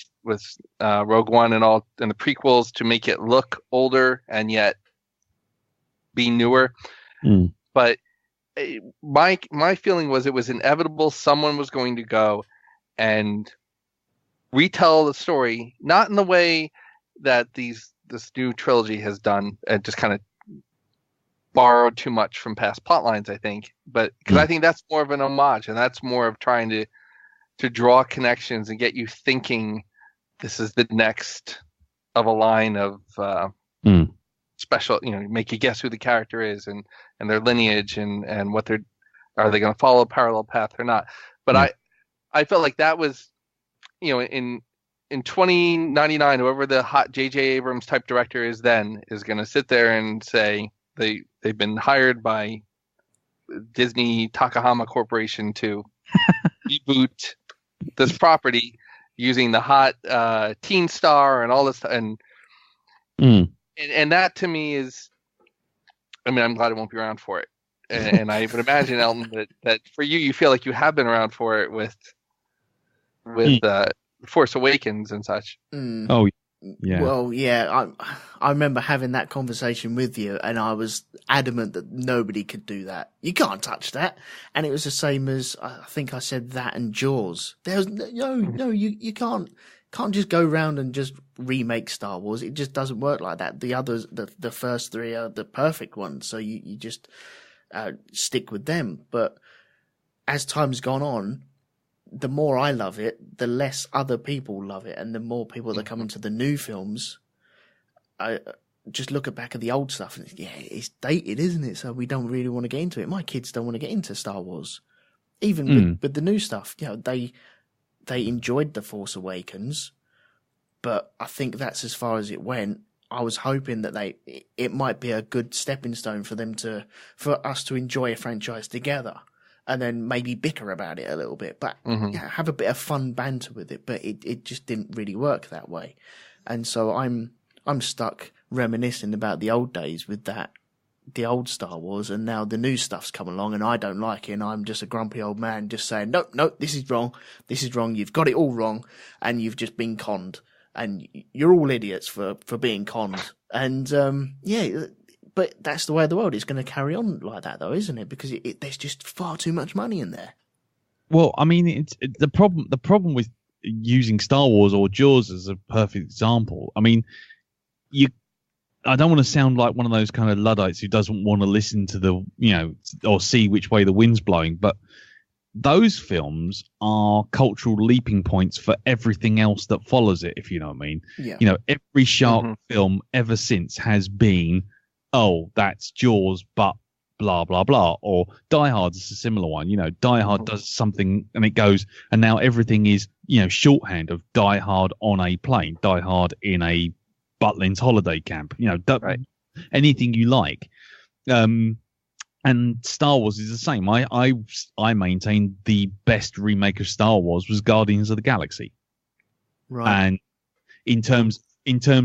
Rogue One and the prequels to make it look older and yet be newer. But my feeling was it was inevitable someone was going to go and retell the story, not in the way that this new trilogy has done, and just kind of borrowed too much from past plot lines, I think. But because I think that's more of an homage, and that's more of trying to draw connections and get you thinking this is the next of a line of special, make you guess who the character is and their lineage and what are they going to follow a parallel path or not. But I felt like that was, in 2099, whoever the hot J.J. Abrams type director is then is going to sit there and say they've been hired by Disney Takahama Corporation to reboot this property using the hot teen star and all this and that to me is, I'm glad I won't be around for it. And I would imagine, Elton, that for you feel like you have been around for it with Force Awakens and such. Oh, yeah. Well, yeah, I remember having that conversation with you, and I was adamant that nobody could do that. You can't touch that. And it was the same as, I think I said that and Jaws. There's you can't just go around and just remake Star Wars. It just doesn't work like that. The others, the first three are the perfect ones, so you just stick with them. But as time's gone on, the more I love it, the less other people love it, and the more people that come into the new films, I just look back at the old stuff and it's dated, isn't it? So we don't really want to get into it. My kids don't want to get into Star Wars, even with the new stuff. They enjoyed The Force Awakens, but I think that's as far as it went. I was hoping that it might be a good stepping stone for us to enjoy a franchise together, and then maybe bicker about it a little bit, but have a bit of fun banter with it. But it just didn't really work that way, and so I'm stuck reminiscing about the old days with the old Star Wars, and now the new stuff's come along and I don't like it, and I'm just a grumpy old man just saying, nope, this is wrong, you've got it all wrong, and you've just been conned, and you're all idiots for being conned. And but that's the way of the world. It's going to carry on like that, though, isn't it? Because there's just far too much money in there. Well, I mean, it's the problem with using Star Wars or Jaws as a perfect example. I mean, I don't want to sound like one of those kind of Luddites who doesn't want to listen to or see which way the wind's blowing, but those films are cultural leaping points for everything else that follows it, if you know what I mean. Yeah. Every shark film ever since has been, oh, that's Jaws, but blah, blah, blah. Or Die Hard is a similar one. Die Hard does something and it goes, and now everything is, shorthand of Die Hard on a plane, Die Hard in a Butlins holiday camp, right. Anything you like. And Star Wars is the same. I maintain the best remake of Star Wars was Guardians of the Galaxy. Right. And in terms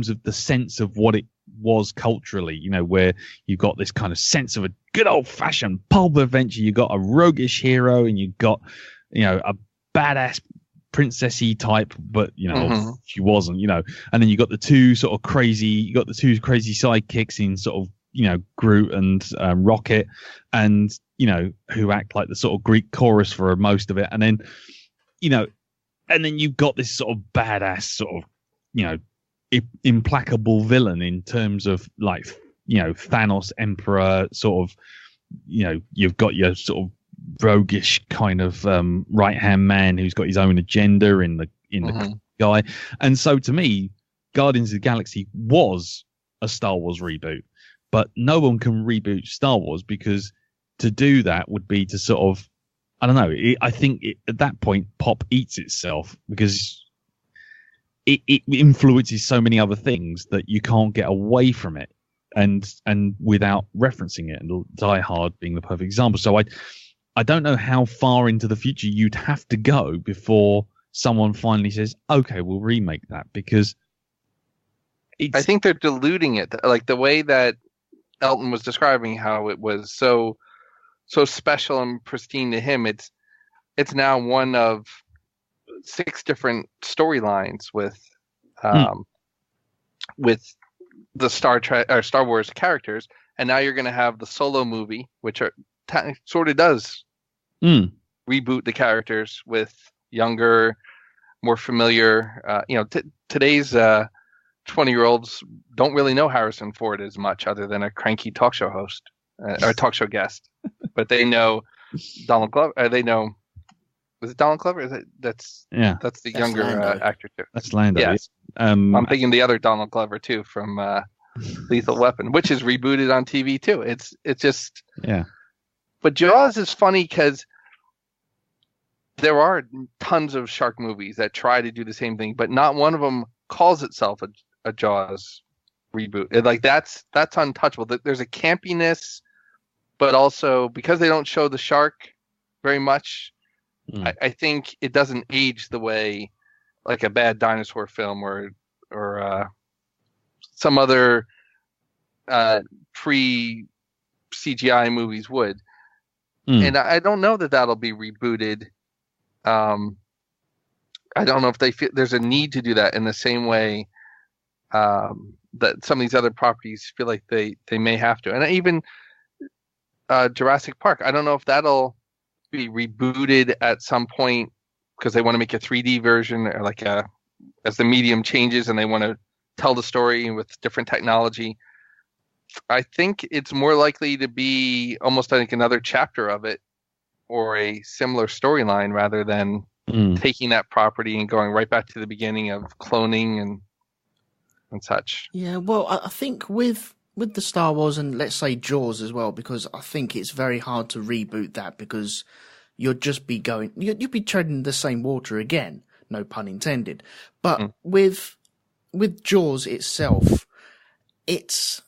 of the sense of what it was culturally, where you got this kind of sense of a good old fashioned pulp adventure, you got a roguish hero, and you got, a badass princessy type, but she wasn't, and then you got the two crazy sidekicks in sort of, Groot and Rocket, and who act like the sort of Greek chorus for most of it, and then you've got this sort of badass sort of implacable villain in terms of like, you know, Thanos Emperor sort of, you know, you've got your sort of roguish kind of right hand man who's got his own agenda in the guy. And so to me, Guardians of the Galaxy was a Star Wars reboot, but no one can reboot Star Wars because to do that would be to sort of, I don't know. I think at that point, pop eats itself because it influences so many other things that you can't get away from it, and without referencing it. And Die Hard being the perfect example. So I don't know how far into the future you'd have to go before someone finally says, "Okay, we'll remake that," because I think they're diluting it, like the way that Elton was describing how it was so special and pristine to him. It's now one of 6 different storylines with the Star Wars characters, and now you're going to have the Solo movie, which sort of does reboot the characters with younger, more familiar. Today's 20-year-olds don't really know Harrison Ford as much, other than a cranky talk show host or talk show guest. But they know Donald Glover. They know, was it Donald Glover? That's the younger actor too. That's Lando. Yes. I'm thinking the other Donald Glover too from Lethal Weapon, which is rebooted on TV too. It's just But Jaws is funny because there are tons of shark movies that try to do the same thing, but not one of them calls itself a Jaws reboot. Like that's untouchable. There's a campiness, but also because they don't show the shark very much, I think it doesn't age the way like a bad dinosaur film or some other pre-CGI movies would. And I don't know that that'll be rebooted. I don't know if they feel there's a need to do that in the same way that some of these other properties feel like they may have to. And even Jurassic Park, I don't know if that'll be rebooted at some point because they want to make a 3D version, or like as the medium changes and they want to tell the story with different technology. I think it's more likely to be almost like another chapter of it or a similar storyline rather than taking that property and going right back to the beginning of cloning and such. Yeah, well, I think with the Star Wars and let's say Jaws as well, because I think it's very hard to reboot that because you'd be treading the same water again, no pun intended. But with Jaws itself, it's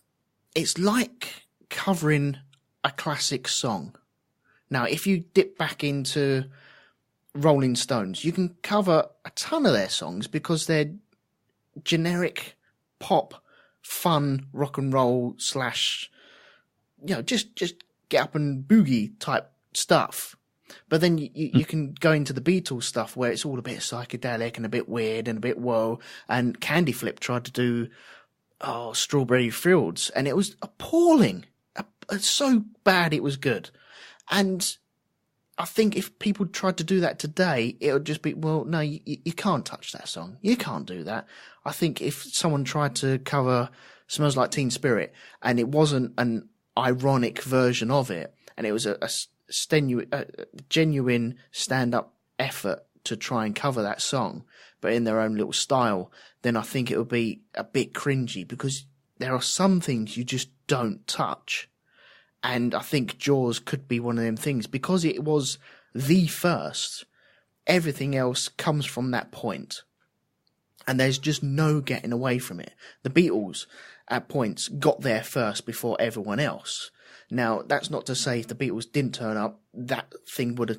like covering a classic song. Now, if you dip back into Rolling Stones, you can cover a ton of their songs because they're generic pop, fun, rock and roll / just get up and boogie type stuff. But then you can go into the Beatles stuff where it's all a bit psychedelic and a bit weird and a bit whoa. And Candy Flip tried to do Strawberry Fields, and it was appalling. It's so bad it was good. And I think if people tried to do that today, it would just be, well, no, you can't touch that song. You can't do that. I think if someone tried to cover Smells Like Teen Spirit and it wasn't an ironic version of it, and it was a genuine stand-up effort to try and cover that song, but in their own little style, then I think it would be a bit cringy because there are some things you just don't touch. And I think Jaws could be one of them things because it was the first. Everything else comes from that point. And there's just no getting away from it. The Beatles at points got there first before everyone else. Now, that's not to say if the Beatles didn't turn up, that thing would have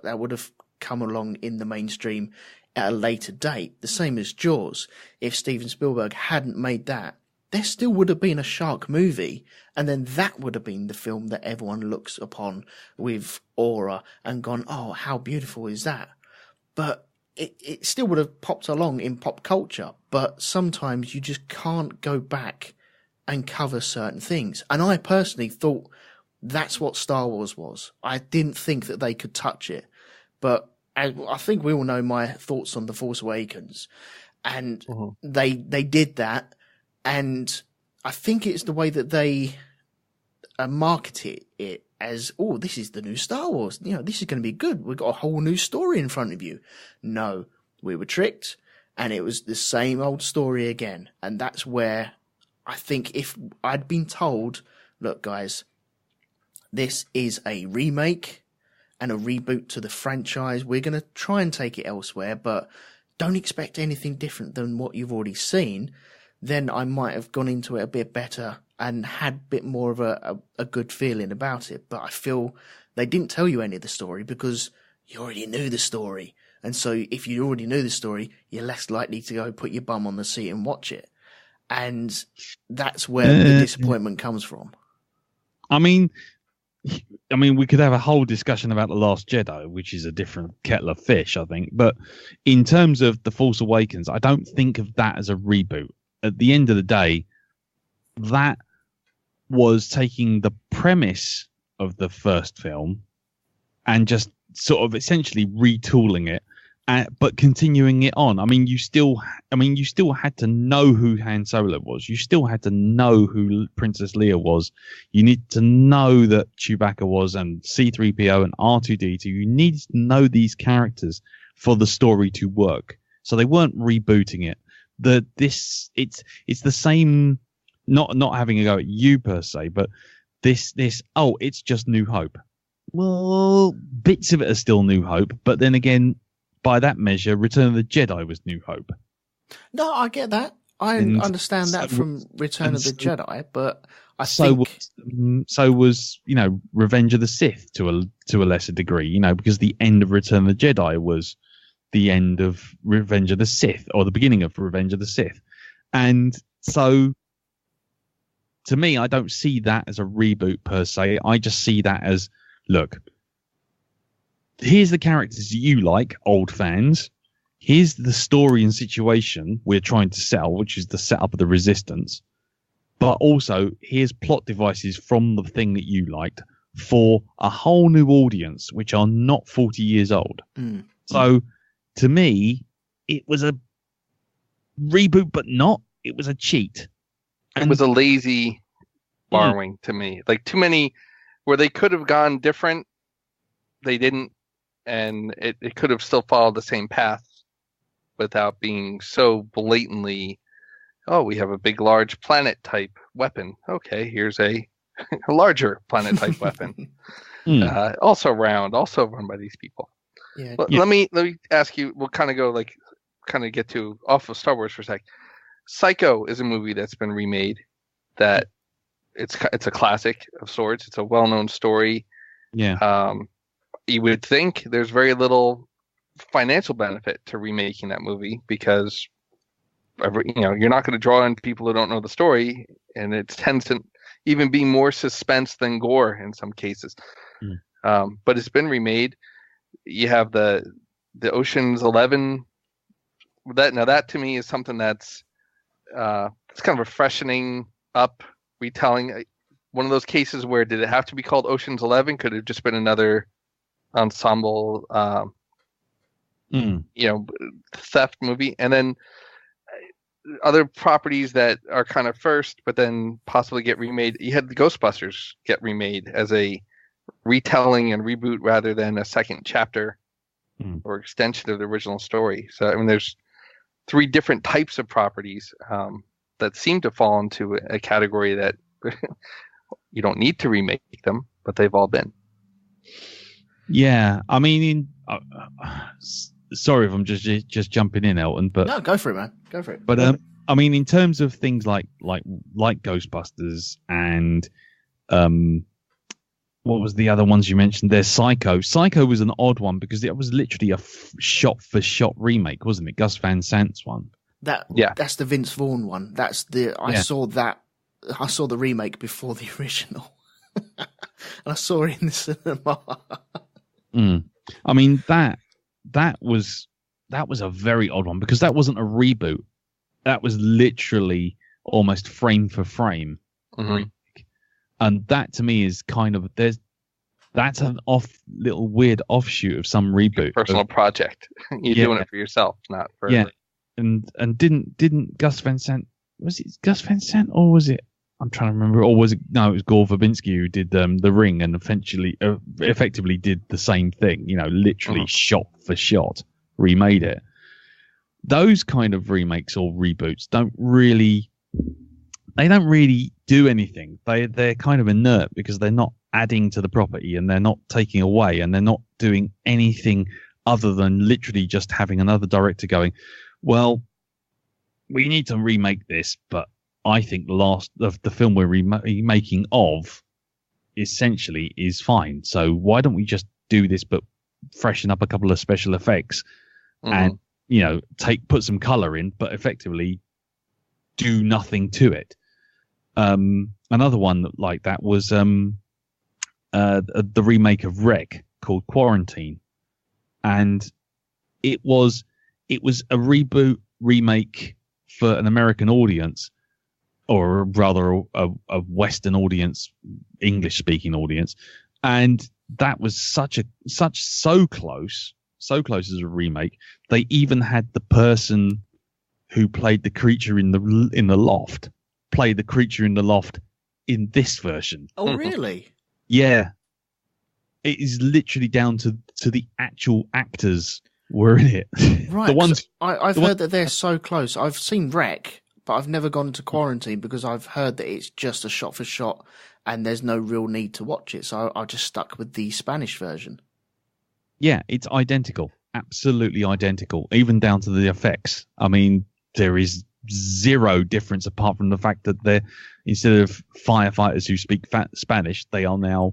that would have come along in the mainstream at a later date. The same as Jaws. If Steven Spielberg hadn't made that, there still would have been a shark movie, and then that would have been the film that everyone looks upon with awe and gone, oh, how beautiful is that? But it still would have popped along in pop culture, but sometimes you just can't go back and cover certain things. And I personally thought that's what Star Wars was. I didn't think that they could touch it. But I think we all know my thoughts on The Force Awakens. And they did that, and I think it's the way that they market it as, oh, this is the new Star Wars. You know, this is going to be good. We've got a whole new story in front of you. No, we were tricked, and it was the same old story again. And that's where I think if I'd been told, look, guys, this is a remake and a reboot to the franchise, we're going to try and take it elsewhere, but don't expect anything different than what you've already seen, then I might have gone into it a bit better and had a bit more of a good feeling about it. But I feel they didn't tell you any of the story because you already knew the story. And so if you already knew the story, you're less likely to go put your bum on the seat and watch it. And that's where the disappointment comes from. I mean, we could have a whole discussion about The Last Jedi, which is a different kettle of fish, I think. But in terms of The Force Awakens, I don't think of that as a reboot. At the end of the day, that was taking the premise of the first film and just sort of essentially retooling it, but continuing it on. I mean, you still had to know who Han Solo was. You still had to know who Princess Leia was. You need to know that Chewbacca was, and C-3PO and R2-D2. You needed to know these characters for the story to work. So they weren't rebooting it. It's the same. Not having a go at you per se, but this it's just New Hope. Well, bits of it are still New Hope, but then again, by that measure, Return of the Jedi was New Hope. No, I get that. I understand that from Return of the Jedi, but so was Revenge of the Sith to a lesser degree, because the end of Return of the Jedi was the end of Revenge of the Sith, or the beginning of Revenge of the Sith, and so. To me, I don't see that as a reboot per se. I just see that as, look, here's the characters you like, old fans. Here's the story and situation we're trying to sell, which is the setup of the Resistance. But also, here's plot devices from the thing that you liked for a whole new audience, which are not 40 years old. Mm. So, to me, it was a reboot, but not. It was a cheat. It was a lazy borrowing to me. Like, too many where they could have gone different, they didn't, and it could have still followed the same path without being so blatantly, oh, we have a big, large planet type weapon. Okay, here's a larger planet type weapon. Also round, also run by these people. Yeah. Let me ask you, we'll kind of get to off of Star Wars for a sec. Psycho is a movie that's been remade. That it's a classic of sorts. It's a well-known story. Yeah. You would think there's very little financial benefit to remaking that movie because you're not going to draw in people who don't know the story, and it tends to even be more suspense than gore in some cases. But it's been remade. You have the Ocean's 11. That to me is something that's it's kind of a freshening up retelling. One of those cases where did it have to be called Ocean's 11? Could it have just been another ensemble, theft movie? And then other properties that are kind of first, but then possibly get remade. You had the Ghostbusters get remade as a retelling and reboot rather than a second chapter or extension of the original story. So, I mean, there's 3 different types of properties that seem to fall into a category that you don't need to remake them, but they've all been. Yeah, I mean, sorry if I'm just jumping in, Elton, but no, go for it, man. Go for it. But I mean, in terms of things like Ghostbusters and what was the other ones you mentioned? There's Psycho. Psycho was an odd one because it was literally a shot-for-shot remake, wasn't it? Gus Van Sant's one. That's the Vince Vaughn one. I saw the remake before the original. And I saw it in the cinema. I mean, that was a very odd one because that wasn't a reboot. That was literally almost frame for frame. Mm-hmm. And that to me is kind of that's an weird offshoot of some reboot. Personal project. You're doing it for yourself, not for and didn't Gus Van Sant, was it Gus Van Sant or was it? I'm trying to remember. Or was it? No, it was Gore Verbinski who did The Ring and effectively did the same thing. Literally shot for shot remade it. Those kind of remakes or reboots don't really do anything. They're kind of inert because they're not adding to the property and they're not taking away and they're not doing anything other than literally just having another director going, well, we need to remake this, but I think the film we're remaking of essentially is fine. So why don't we just do this, but freshen up a couple of special effects and, put some color in, but effectively do nothing to it. Another one like that was the remake of Rec called Quarantine. And it was a reboot remake for an American audience, or rather a Western audience, English speaking audience. And that was so close as a remake. They even had the person who played the creature in the loft play the creature in the loft in this version. Oh, really? Yeah. It is literally down to the actual actors were in it. Right. I've heard that they're so close. I've seen Rec, but I've never gone to Quarantine because I've heard that it's just a shot for shot and there's no real need to watch it. So I just stuck with the Spanish version. Yeah, it's identical. Absolutely identical, even down to the effects. I mean, there is zero difference apart from the fact that they're, instead of firefighters who speak Spanish, they are now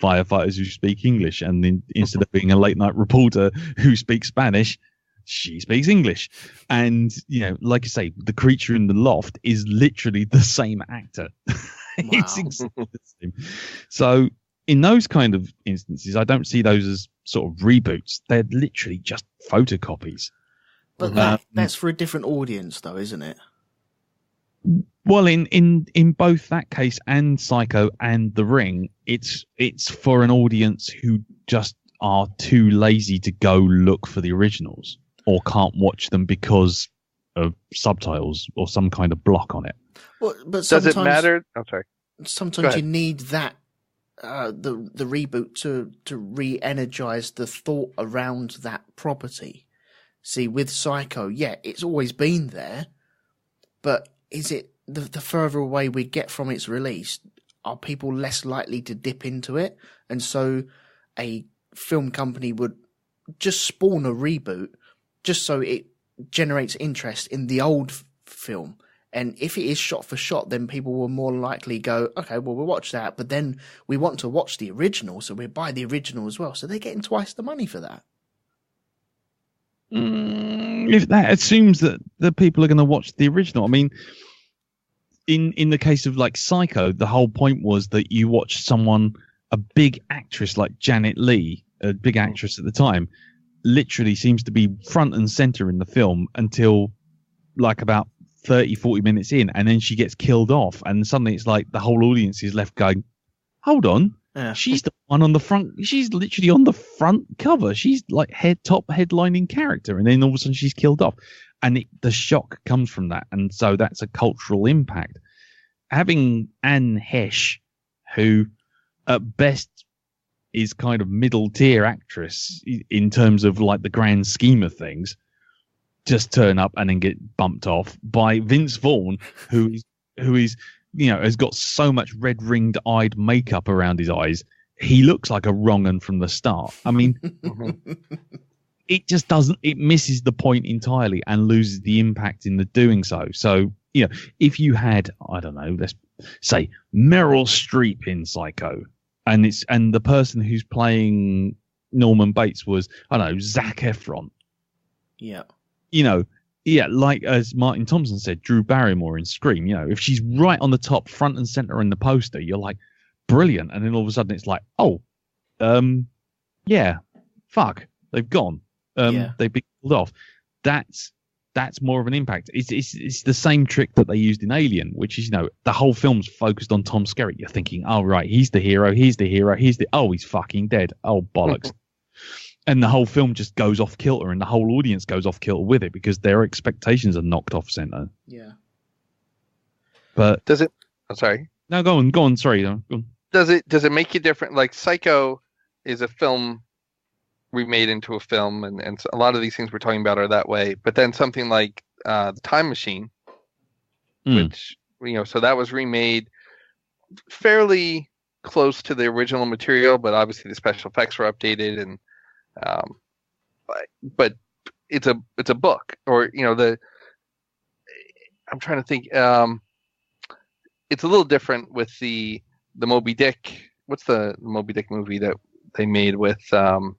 firefighters who speak English. And instead of being a late night reporter who speaks Spanish, she speaks English. And, like I say, the creature in the loft is literally the same actor. Wow. It's exactly the same. So in those kind of instances, I don't see those as sort of reboots. They're literally just photocopies. But that's for a different audience, though, isn't it? Well, in both that case and Psycho and The Ring, it's for an audience who just are too lazy to go look for the originals or can't watch them because of subtitles or some kind of block on it. Well, but does it matter? I'm sorry. Sometimes you need that the reboot to re-energize the thought around that property. See, with Psycho, yeah, it's always been there, but is it the further away we get from its release, are people less likely to dip into it? And so a film company would just spawn a reboot just so it generates interest in the old film. And if it is shot for shot, then people will more likely go, okay, well, we'll watch that, but then we want to watch the original, so we'll buy the original as well. So they're getting twice the money for that. If that assumes that the people are going to watch the original, I mean, in the case of like Psycho, the whole point was that you watch someone, a big actress like Janet Leigh, a big actress at the time, literally seems to be front and center in the film until like about 30-40 minutes in, and then she gets killed off, and suddenly it's like the whole audience is left going, hold on, she's the one on the front, she's literally on the front cover, she's like top headlining character, and then all of a sudden she's killed off, and the shock comes from that. And so that's a cultural impact. Having Anne Hesh, who at best is kind of middle tier actress in terms of like the grand scheme of things, just turn up and then get bumped off by Vince Vaughn, who is has got so much red ringed eyed makeup around his eyes, he looks like a wrong 'un from the start. I mean, it just doesn't, it misses the point entirely and loses the impact in the doing so. So, if you had, I don't know, let's say Meryl Streep in Psycho, and the person who's playing Norman Bates was, I don't know, Zac Efron. Yeah. Like as Martin Thompson said, Drew Barrymore in Scream, if she's right on the top, front and center in the poster, you're like, brilliant. And then all of a sudden it's like, fuck, they've gone. They've been pulled off. That's more of an impact. It's the same trick that they used in Alien, which is, the whole film's focused on Tom Skerritt. You're thinking, oh, right, he's the hero, he's fucking dead. Oh, bollocks. And the whole film just goes off kilter, and the whole audience goes off kilter with it because their expectations are knocked off center. Yeah. But does it? I'm sorry. No, go on. Sorry, go on. Does it make you different? Like Psycho is a film remade into a film, and a lot of these things we're talking about are that way. But then something like The Time Machine, which so that was remade fairly close to the original material, but obviously the special effects were updated, and but it's a book, or I'm trying to think. It's a little different with the Moby Dick. What's the Moby Dick movie that they made with? It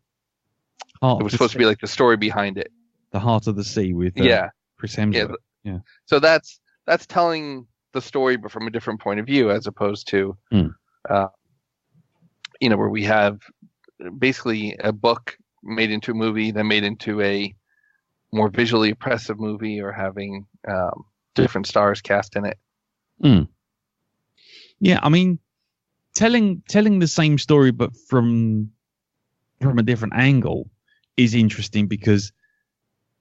was supposed to be like the story behind it. The Heart of the Sea with Chris Hemsworth. Yeah. So that's telling the story, but from a different point of view, as opposed to, where we have basically a book made into a movie, then made into a more visually impressive movie, or having different stars cast in it. Yeah, I mean, telling the same story but from a different angle is interesting because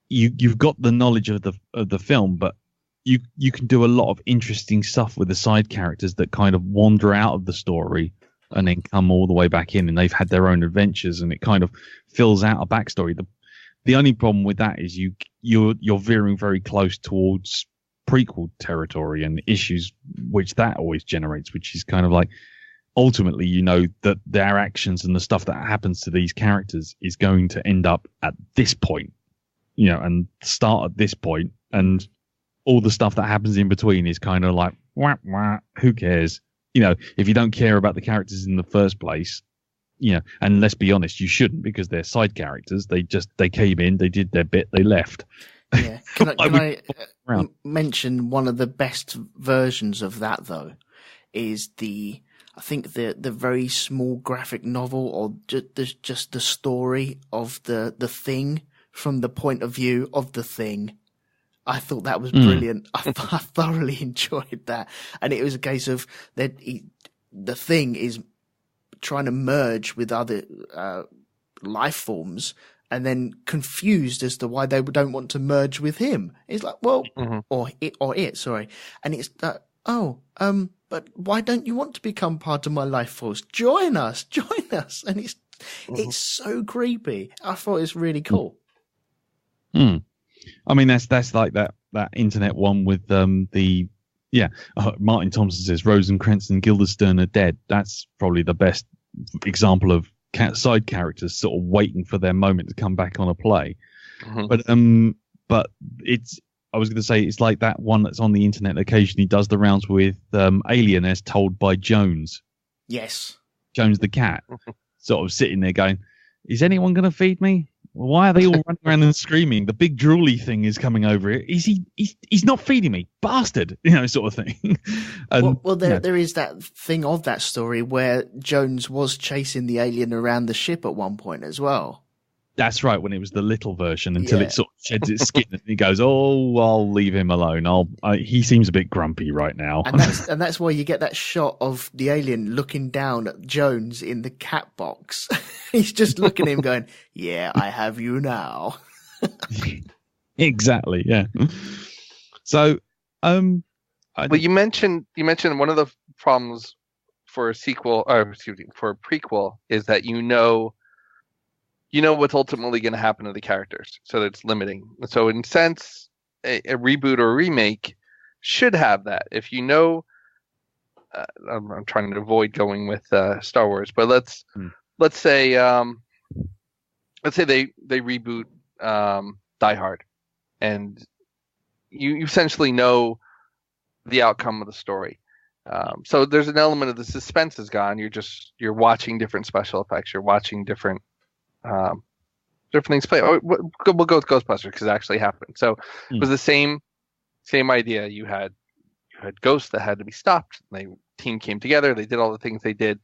you've got the knowledge of the film, but you can do a lot of interesting stuff with the side characters that kind of wander out of the story and then come all the way back in, and they've had their own adventures, and it kind of fills out a backstory. The only problem with that is you're veering very close towards prequel territory and issues which that always generates, which is kind of like, ultimately, that their actions and the stuff that happens to these characters is going to end up at this point, and start at this point, and all the stuff that happens in between is kind of like, wah, wah, who cares? If you don't care about the characters in the first place, and let's be honest, you shouldn't, because they're side characters. They came in, they did their bit, they left. Yeah. Can I mention one of the best versions of that, though, is I think the very small graphic novel, or just the story of the Thing from the point of view of the Thing. I thought that was brilliant. I thoroughly enjoyed that. And it was a case of that the Thing is trying to merge with other life forms, and then confused as to why they don't want to merge with him. It's like, well, or it, sorry. And it's but why don't you want to become part of my life force? Join us. And it's so creepy. I thought it was really cool. I mean, that's like that internet one with Martin Thompson says Rosencrantz and Guildenstern are dead. That's probably the best example of side characters sort of waiting for their moment to come back on a play. But I was going to say, it's like that one that's on the internet occasionally does the rounds with Alien as told by Jones. Yes. Jones the cat, sort of sitting there going, is anyone going to feed me? Why are they all running around and screaming? The big drooly thing is coming over here. He's not feeding me, bastard, sort of thing. And, there is that thing of that story where Jones was chasing the alien around the ship at one point as well. That's right, when it was the little version, until it sort of sheds its skin and he goes, "Oh, I'll leave him alone. He seems a bit grumpy right now." And that's why you get that shot of the alien looking down at Jones in the cat box. He's just looking at him, going, "Yeah, I have you now." Exactly. Yeah. So, you mentioned one of the problems for a sequel, or for a prequel, is that you know what's ultimately going to happen to the characters, so it's limiting. So in a sense, a reboot or a remake should have that. If I'm trying to avoid going with Star Wars, but let's say they reboot Die Hard, and you essentially know the outcome of the story. So there's an element of the suspense is gone. You're watching different special effects. You're watching different things play. We'll go with Ghostbusters because it actually happened. So it was the same idea. You had ghosts that had to be stopped. Team came together. They did all the things they did.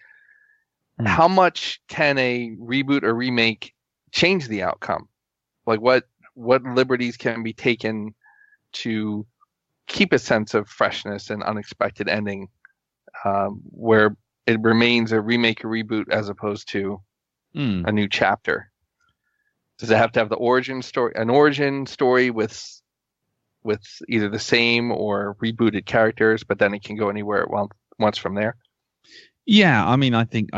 How much can a reboot or remake change the outcome? Like what liberties can be taken to keep a sense of freshness and unexpected ending, where it remains a remake or reboot as opposed to a new chapter? Does it have to have the origin story, an origin story with either the same or rebooted characters, but then it can go anywhere it wants from there? Yeah, I mean, I think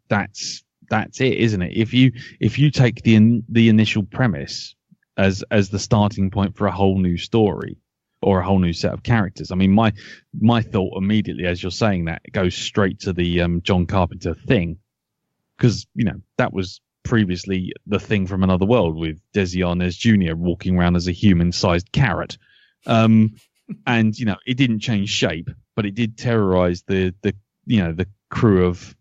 that's it, isn't it? If you take the initial premise as the starting point for a whole new story or a whole new set of characters, I mean, my thought immediately as you're saying that, it goes straight to the John Carpenter Thing, because that was previously the Thing from Another World with Desi Arnaz Jr. walking around as a human-sized carrot, and it didn't change shape, but it did terrorize the crew of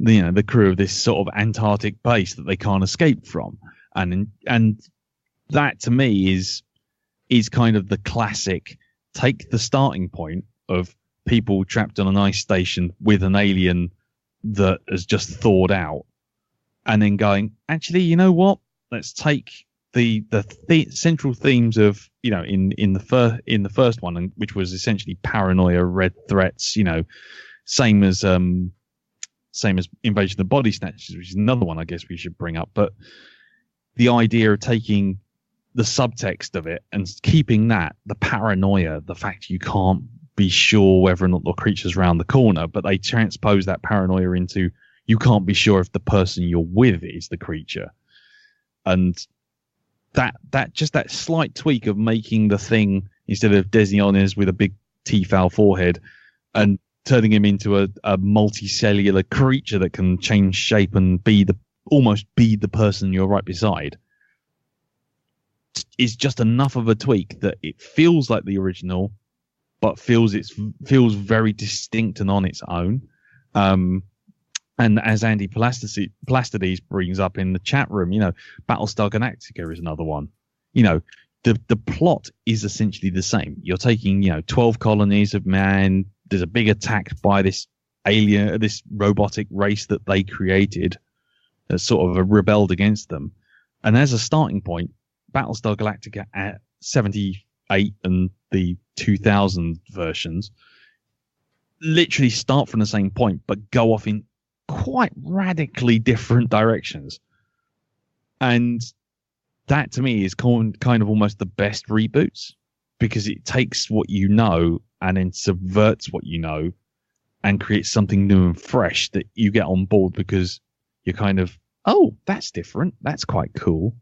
the crew of this sort of Antarctic base that they can't escape from, and that to me is kind of the classic, take the starting point of people trapped on an ice station with an alien that has just thawed out, and then going, actually, you know what? Let's take the central themes of in the first one, which was essentially paranoia, red threats, same as Invasion of the Body Snatchers, which is another one I guess we should bring up. But the idea of taking the subtext of it and keeping that, the paranoia, the fact you can't be sure whether or not the creature's around the corner, but they transpose that paranoia into you can't be sure if the person you're with is the creature. And that just that slight tweak of making the Thing, instead of Desi Arnaz with a big T-foul forehead, and turning him into a multicellular creature that can change shape and almost be the person you're right beside, is just enough of a tweak that it feels like the original, but feels very distinct and on its own. And as Andy Plastides brings up in the chat room, Battlestar Galactica is another one. The plot is essentially the same. You're taking 12 colonies of man. There's a big attack by this alien, this robotic race that they created, that sort of rebelled against them. And as a starting point, Battlestar Galactica at 78 and the 2000 versions literally start from the same point, but go off in quite radically different directions. And that to me is kind of almost the best reboots, because it takes what you know and then subverts what you know and creates something new and fresh that you get on board, because you're kind of, oh, that's different. That's quite cool.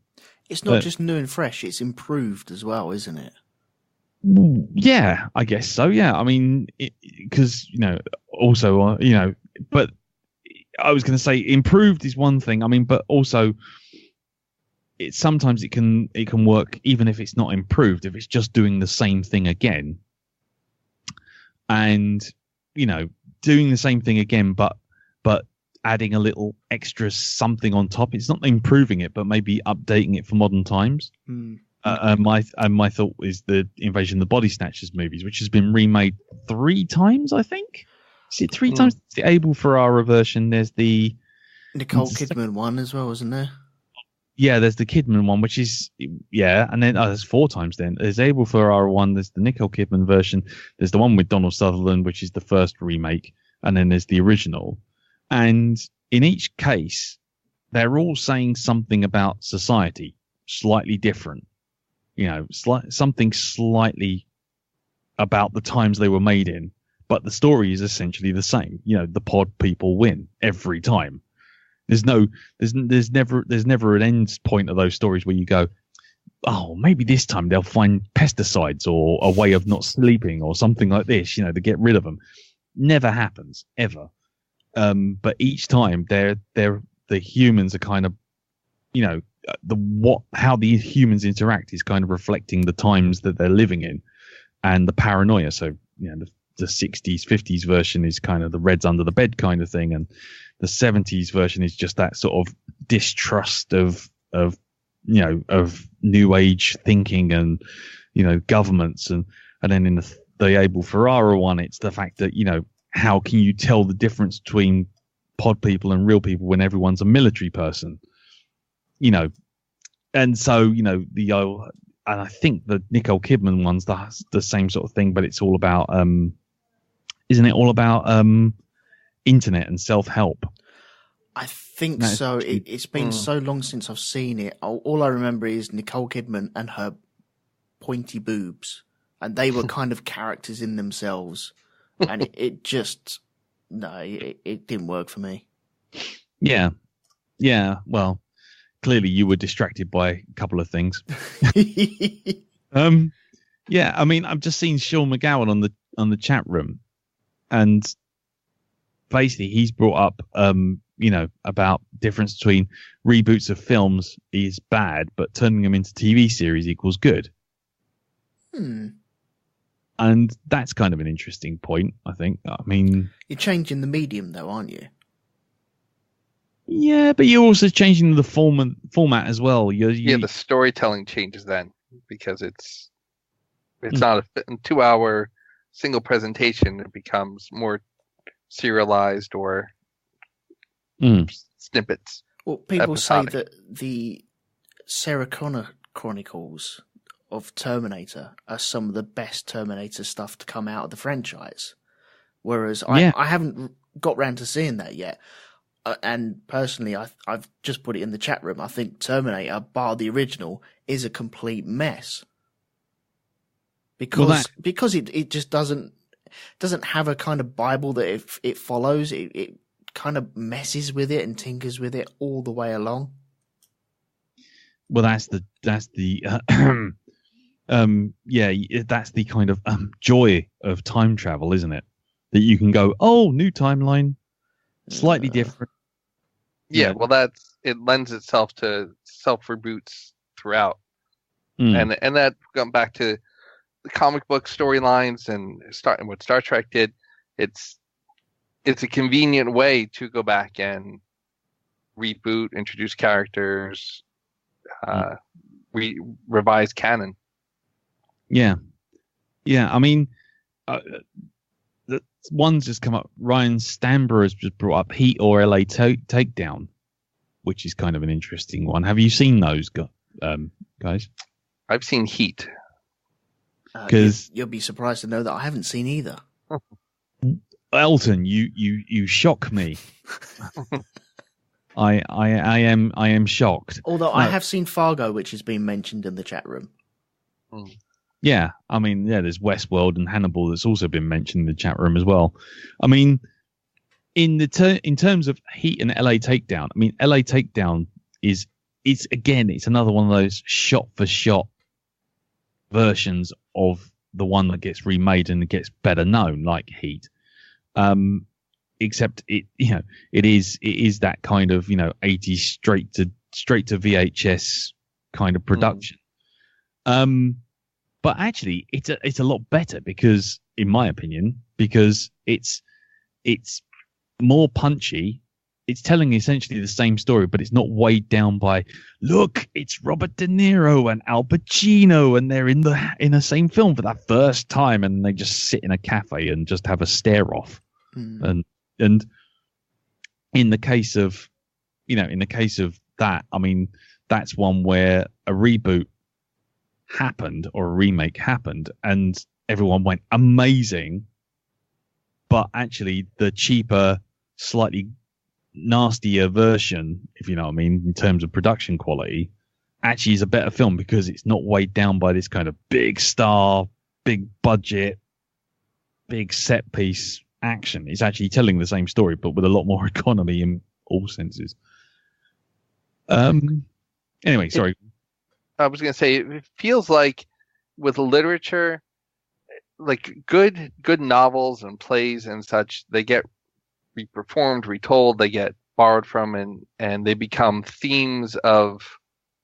It's not just new and fresh, it's improved as well, isn't it? Yeah, I guess so. Yeah. I mean, because, also, but I was going to say improved is one thing. I mean, but also sometimes it can work even if it's not improved, if it's just doing the same thing again. And, doing the same thing again, but adding a little extra something on top. It's not improving it, but maybe updating it for modern times. My thought is the Invasion of the Body Snatchers movies, which has been remade 3 times, I think. Is it 3 times? It's the Abel Ferrara version. There's the Nicole Kidman one as well, isn't there? Yeah, there's the Kidman one, which is, and then there's 4 times then. There's Abel Ferrara one, there's the Nicole Kidman version, there's the one with Donald Sutherland, which is the first remake, and then there's the original. And in each case, they're all saying something about society, slightly different. Something slightly about the times they were made in, but the story is essentially the same. The pod people win every time. There's never an end point of those stories where you go, oh, maybe this time they'll find pesticides or a way of not sleeping or something like this, to get rid of them. Never happens ever. But each time the humans are kind of, how the humans interact is kind of reflecting the times that they're living in and the paranoia. So, the 60s, 50s version is kind of the Reds under the bed kind of thing, and the 70s version is just that sort of distrust of new age thinking and governments, and then in the Abel Ferrara one, it's the fact that how can you tell the difference between pod people and real people when everyone's a military person, and so and I think the Nicole Kidman one's the same sort of thing, but it's all about isn't it all about internet and self-help? I think so. It's been so long since I've seen it. All I remember is Nicole Kidman and her pointy boobs, and they were kind of characters in themselves. And it just it didn't work for me. Yeah. Well, clearly you were distracted by a couple of things. Yeah, I mean, I've just seen Sean McGowan on the chat room, and basically he's brought up, about difference between reboots of films is bad, but turning them into TV series equals good. And that's kind of an interesting point, I think. I mean, you're changing the medium, though, aren't you? Yeah, but you're also changing the format as well. Yeah, the storytelling changes then, because it's not a 2-hour single presentation. It becomes more serialized or snippets. Well, people say that the Sarah Connor Chronicles of Terminator are some of the best Terminator stuff to come out of the franchise. Whereas I haven't got round to seeing that yet. And personally, I've just put it in the chat room. I think Terminator, bar the original, is a complete mess. Because it just doesn't have a kind of Bible that it follows. It kind of messes with it and tinkers with it all the way along. Well, that's the that's the kind of joy of time travel, isn't it? That you can go, oh, new timeline, slightly different. Yeah, well, it lends itself to self reboots throughout, and that going back to the comic book storylines and starting what Star Trek did. It's a convenient way to go back and reboot, introduce characters, revise canon. Yeah. I mean, one's just come up. Ryan Stamber has just brought up Heat or LA Takedown, which is kind of an interesting one. Have you seen those, guys? I've seen Heat. Because you'll be surprised to know that I haven't seen either. Elton, you shock me. I am shocked. Although I have seen Fargo, which has been mentioned in the chat room. Yeah, I mean, there's Westworld and Hannibal that's also been mentioned in the chat room as well. I mean, in terms of Heat and LA Takedown, I mean, LA Takedown it's another one of those shot for shot versions of the one that gets remade and gets better known, like Heat. Except it is that kind of 80s straight to VHS kind of production. But actually, it's a lot better because, in my opinion, because it's more punchy. It's telling essentially the same story, but it's not weighed down by, look, it's Robert De Niro and Al Pacino, and they're in the same film for that first time, and they just sit in a cafe and just have a stare off. And in the case of that, I mean, that's one where a reboot happened or a remake happened, and everyone went amazing, but actually the cheaper, slightly nastier version, if you know what I mean, in terms of production quality, actually is a better film because it's not weighed down by this kind of big star, big budget, big set piece action. It's actually telling the same story, but with a lot more economy in all senses. Anyway, sorry. I was going to say, it feels like with literature, like good novels and plays and such, they get reperformed, retold, they get borrowed from, and they become themes of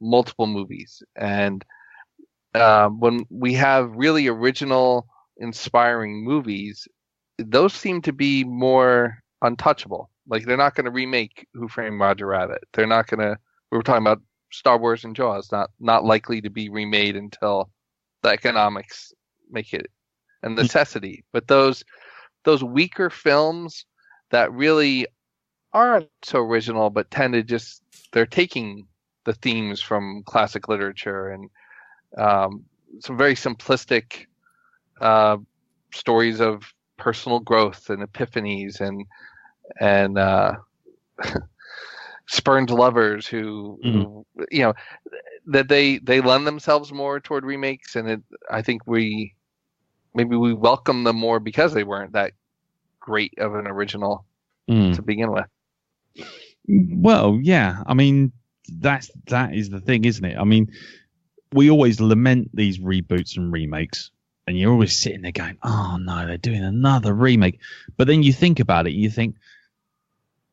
multiple movies. And when we have really original, inspiring movies, those seem to be more untouchable. Like, they're not going to remake Who Framed Roger Rabbit. They're not going to. We were talking about Star Wars and Jaws, not likely to be remade until the economics make it a necessity. But those weaker films that really aren't so original, but tend to they're taking the themes from classic literature and some very simplistic stories of personal growth and epiphanies and spurned lovers who that they lend themselves more toward remakes, and I think we welcome them more because they weren't that great of an original to begin with. Well, yeah, I mean that is the thing, isn't it? I mean, we always lament these reboots and remakes, and you're always sitting there going, "Oh no, they're doing another remake." But then you think about it, you think,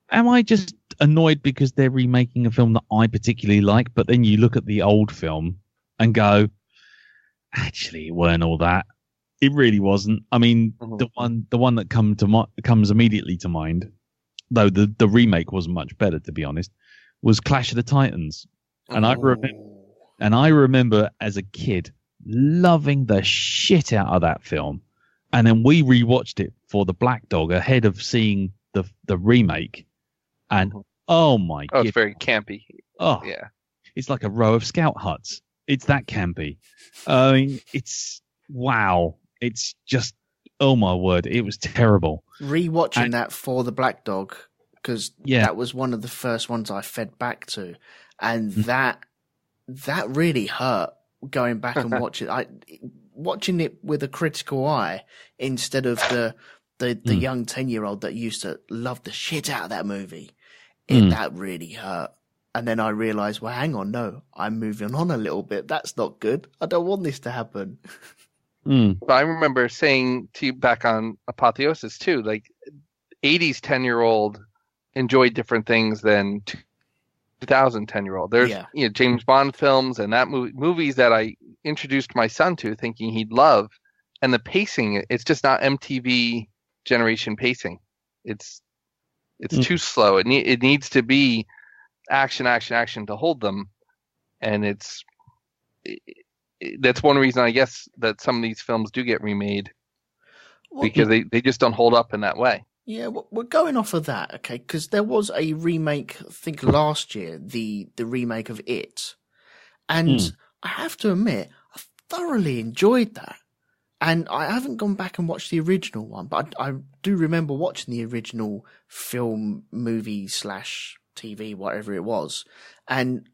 am I just annoyed because they're remaking a film that I particularly like? But then you look at the old film and go, actually, it weren't all that. It really wasn't. I mean, the one that comes immediately to mind, though the remake wasn't much better, to be honest, was Clash of the Titans. And I remember as a kid loving the shit out of that film. And then we rewatched it for the Black Dog ahead of seeing the remake. And oh my god, it's very campy. Oh yeah, it's like a row of scout huts. It's that campy. I mean, it's wow. It's just, oh my word, it was terrible. Rewatching that for the Black Dog, because that was one of the first ones I fed back to, and that really hurt. Going back and watching it with a critical eye instead of the young 10-year-old that used to love the shit out of that movie. That really hurt. And then I realized, well, hang on, no, I'm moving on a little bit. That's not good. I don't want this to happen. But I remember saying to you back on Apotheosis too, like 80s 10-year-old enjoyed different things than 2000 10-year-old. There's James Bond films and that movies that I introduced my son to thinking he'd love, and the pacing, it's just not MTV generation pacing. It's too slow. It needs to be action to hold them, and that's one reason I guess that some of these films do get remade, because they just don't hold up in that way. Yeah, we're going off of that, okay? Because there was a remake, I think last year, the remake of It, and I have to admit, I thoroughly enjoyed that. And I haven't gone back and watched the original one, but I do remember watching the original film, movie / TV, whatever it was, and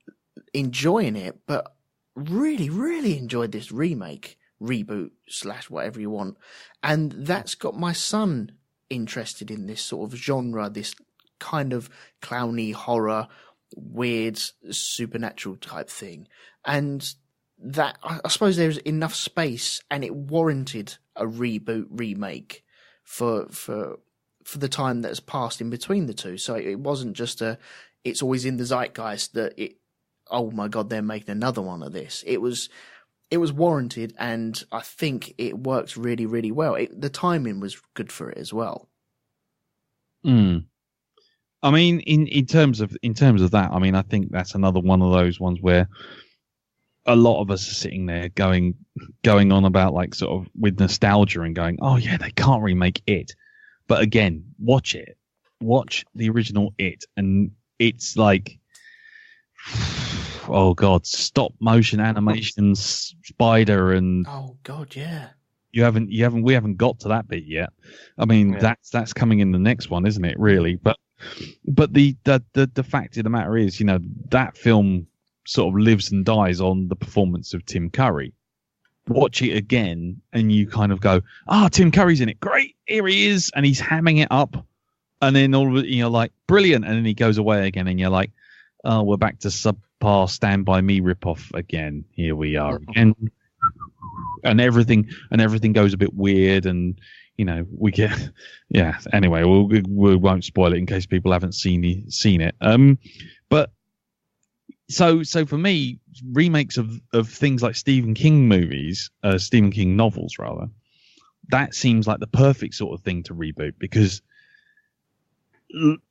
enjoying it, but really, really enjoyed this remake, reboot / whatever you want. And that's got my son interested in this sort of genre, this kind of clowny horror, weird supernatural type thing. And that, I suppose there's enough space and it warranted a reboot remake for the time that's passed in between the two. So it wasn't just it's always in the zeitgeist that oh my god, they're making another one of this. It was warranted, and I think it worked really, really well. The timing was good for it as well. I mean, in terms of that, I mean, I think that's another one of those ones where a lot of us are sitting there going on about, like, sort of with nostalgia and going, oh yeah, they can't remake It. But again, watch the original It, and it's like, oh god, stop motion animation spider, and oh god, yeah. We haven't got to that bit yet. I mean, that's coming in the next one, isn't it? Really, but the fact of the matter is, you know, that film sort of lives and dies on the performance of Tim Curry. Watch it again, and you kind of go, Tim Curry's in it, great, here he is, and he's hamming it up, and then all of it, you're like, brilliant, and then he goes away again, and you're like, oh, we're back to subpar Stand By Me ripoff again. Here we are again. And everything goes a bit weird, and you know, we get anyway, we won't spoil it in case people haven't seen it. But so for me, remakes of things like Stephen King novels rather, that seems like the perfect sort of thing to reboot, because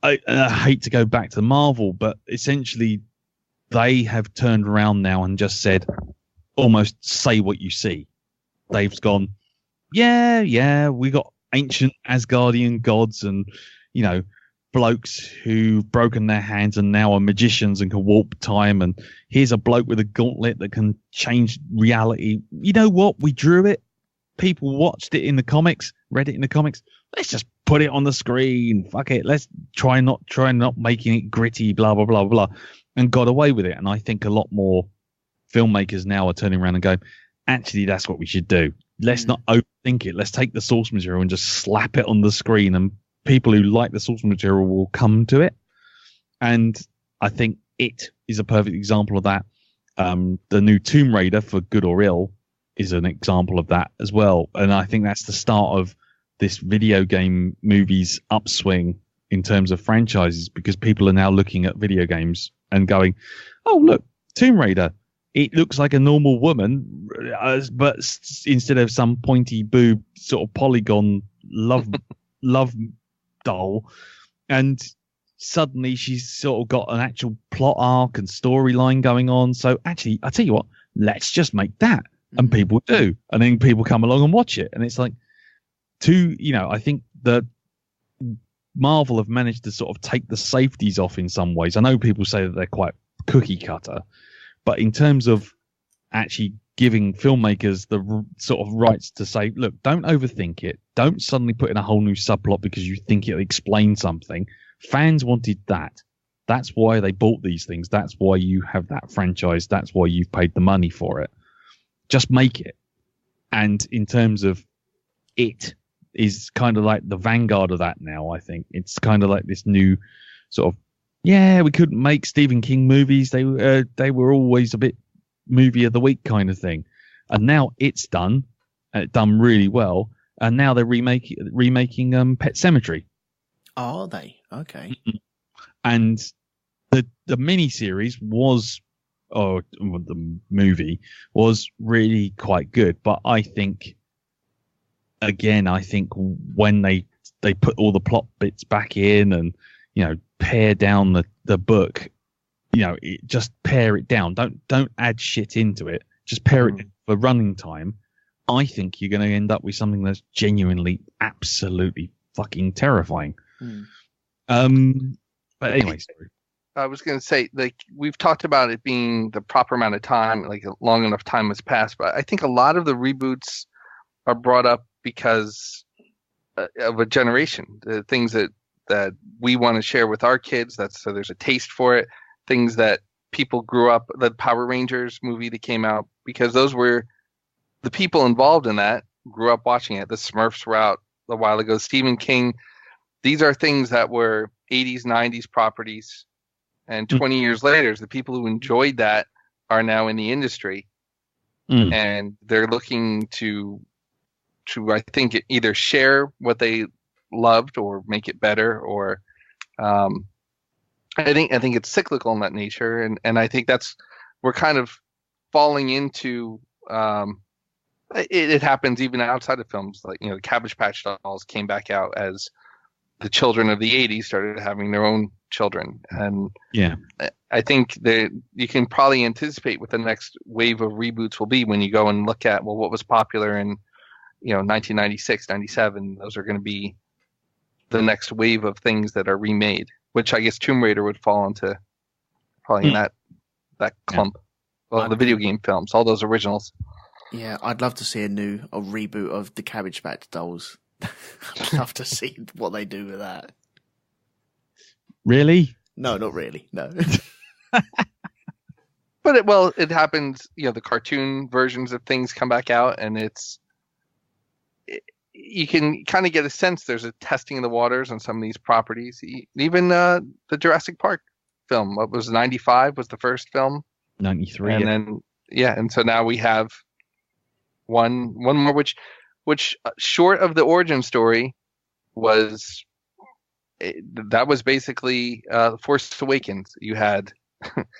I hate to go back to Marvel, but essentially they have turned around now and just said, almost say what you see. They've gone, yeah, we got ancient Asgardian gods and, you know, blokes who've broken their hands and now are magicians and can warp time, and here's a bloke with a gauntlet that can change reality. You know what? We drew it. People watched it in the comics. read it in the comics. Let's just put it on the screen. Fuck it. Let's try not making it gritty, blah, blah, blah, blah, and got away with it. And I think a lot more filmmakers now are turning around and going, actually, that's what we should do. Let's not overthink it. Let's take the source material and just slap it on the screen, and people who like the source material will come to it. And I think it is a perfect example of that. The new Tomb Raider, for good or ill, is an example of that as well. And I think that's the start of this video game movies upswing in terms of franchises, because people are now looking at video games and going, oh, look, Tomb Raider. It looks like a normal woman, but instead of some pointy boob sort of polygon love doll, and suddenly she's sort of got an actual plot arc and storyline going on. So actually, I tell you what, let's just make that, and people do, and then people come along and watch it, and it's like, I think the Marvel have managed to sort of take the safeties off in some ways. I know people say that they're quite cookie cutter. But in terms of actually giving filmmakers the sort of rights to say, look, don't overthink it. Don't suddenly put in a whole new subplot because you think it'll explain something. Fans wanted that. That's why they bought these things. That's why you have that franchise. That's why you've paid the money for it. Just make it. And in terms of it is kind of like the vanguard of that now, I think. It's kind of like this new sort of, yeah, we couldn't make Stephen King movies. They were always a bit movie of the week kind of thing. And now it's done, and it's done really well. And now they're remaking Pet Sematary. Oh, are they? Okay. And the miniseries was, or the movie was really quite good. But I think, again, when they put all the plot bits back in and, pare down the book, just pare it down. Don't add shit into it. Just pare it for running time. I think you're going to end up with something that's genuinely, absolutely fucking terrifying. But anyway, sorry. I was going to say, like, we've talked about it being the proper amount of time, like long enough time has passed. But I think a lot of the reboots are brought up because of a generation. The things that we want to share with our kids. So there's a taste for it. Things that people grew up, the Power Rangers movie that came out, because those were the people involved in that grew up watching it. The Smurfs were out a while ago. Stephen King. These are things that were 80s, 90s properties. And 20 years later, the people who enjoyed that are now in the industry. And they're looking to I think, either share what they loved or make it better, or I think it's cyclical in that nature, and I think we're kind of falling into it happens even outside of films. Like, the Cabbage Patch Dolls came back out as the children of the 80s started having their own children, and I think that you can probably anticipate what the next wave of reboots will be when you go and look at what was popular in 1996, 97. Those are going to be the next wave of things that are remade, which I guess Tomb Raider would fall into probably in that clump. Well, the video game films, all those originals. Yeah, I'd love to see a reboot of the Cabbage Patch Dolls. I'd love to see what they do with that. Really? No, not really. No. But it happens. The cartoon versions of things come back out, and you can kind of get a sense there's a testing of the waters on some of these properties. Even the Jurassic Park film, what was 95 was the first film. 93. And then and so now we have one more, which short of the origin story was that was basically Force Awakens. You had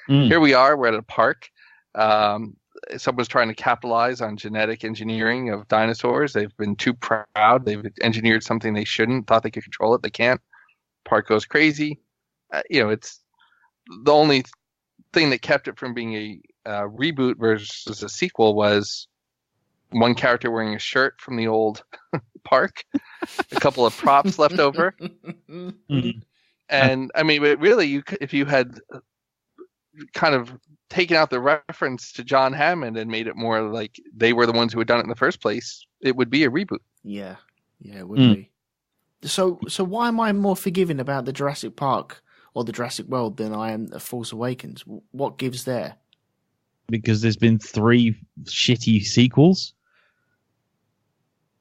here we are, we're at a park. Someone's trying to capitalize on genetic engineering of dinosaurs. They've been too proud. They've engineered something they shouldn't, thought they could control it. They can't. Park goes crazy. It's the only thing that kept it from being a reboot versus a sequel was one character wearing a shirt from the old park, a couple of props left over. And I mean, really, if you had kind of taken out the reference to John Hammond and made it more like they were the ones who had done it in the first place, it would be a reboot. Yeah. Yeah, it would be. So why am I more forgiving about the Jurassic Park or the Jurassic World than I am The Force Awakens? What gives there? Because there's been 3 shitty sequels.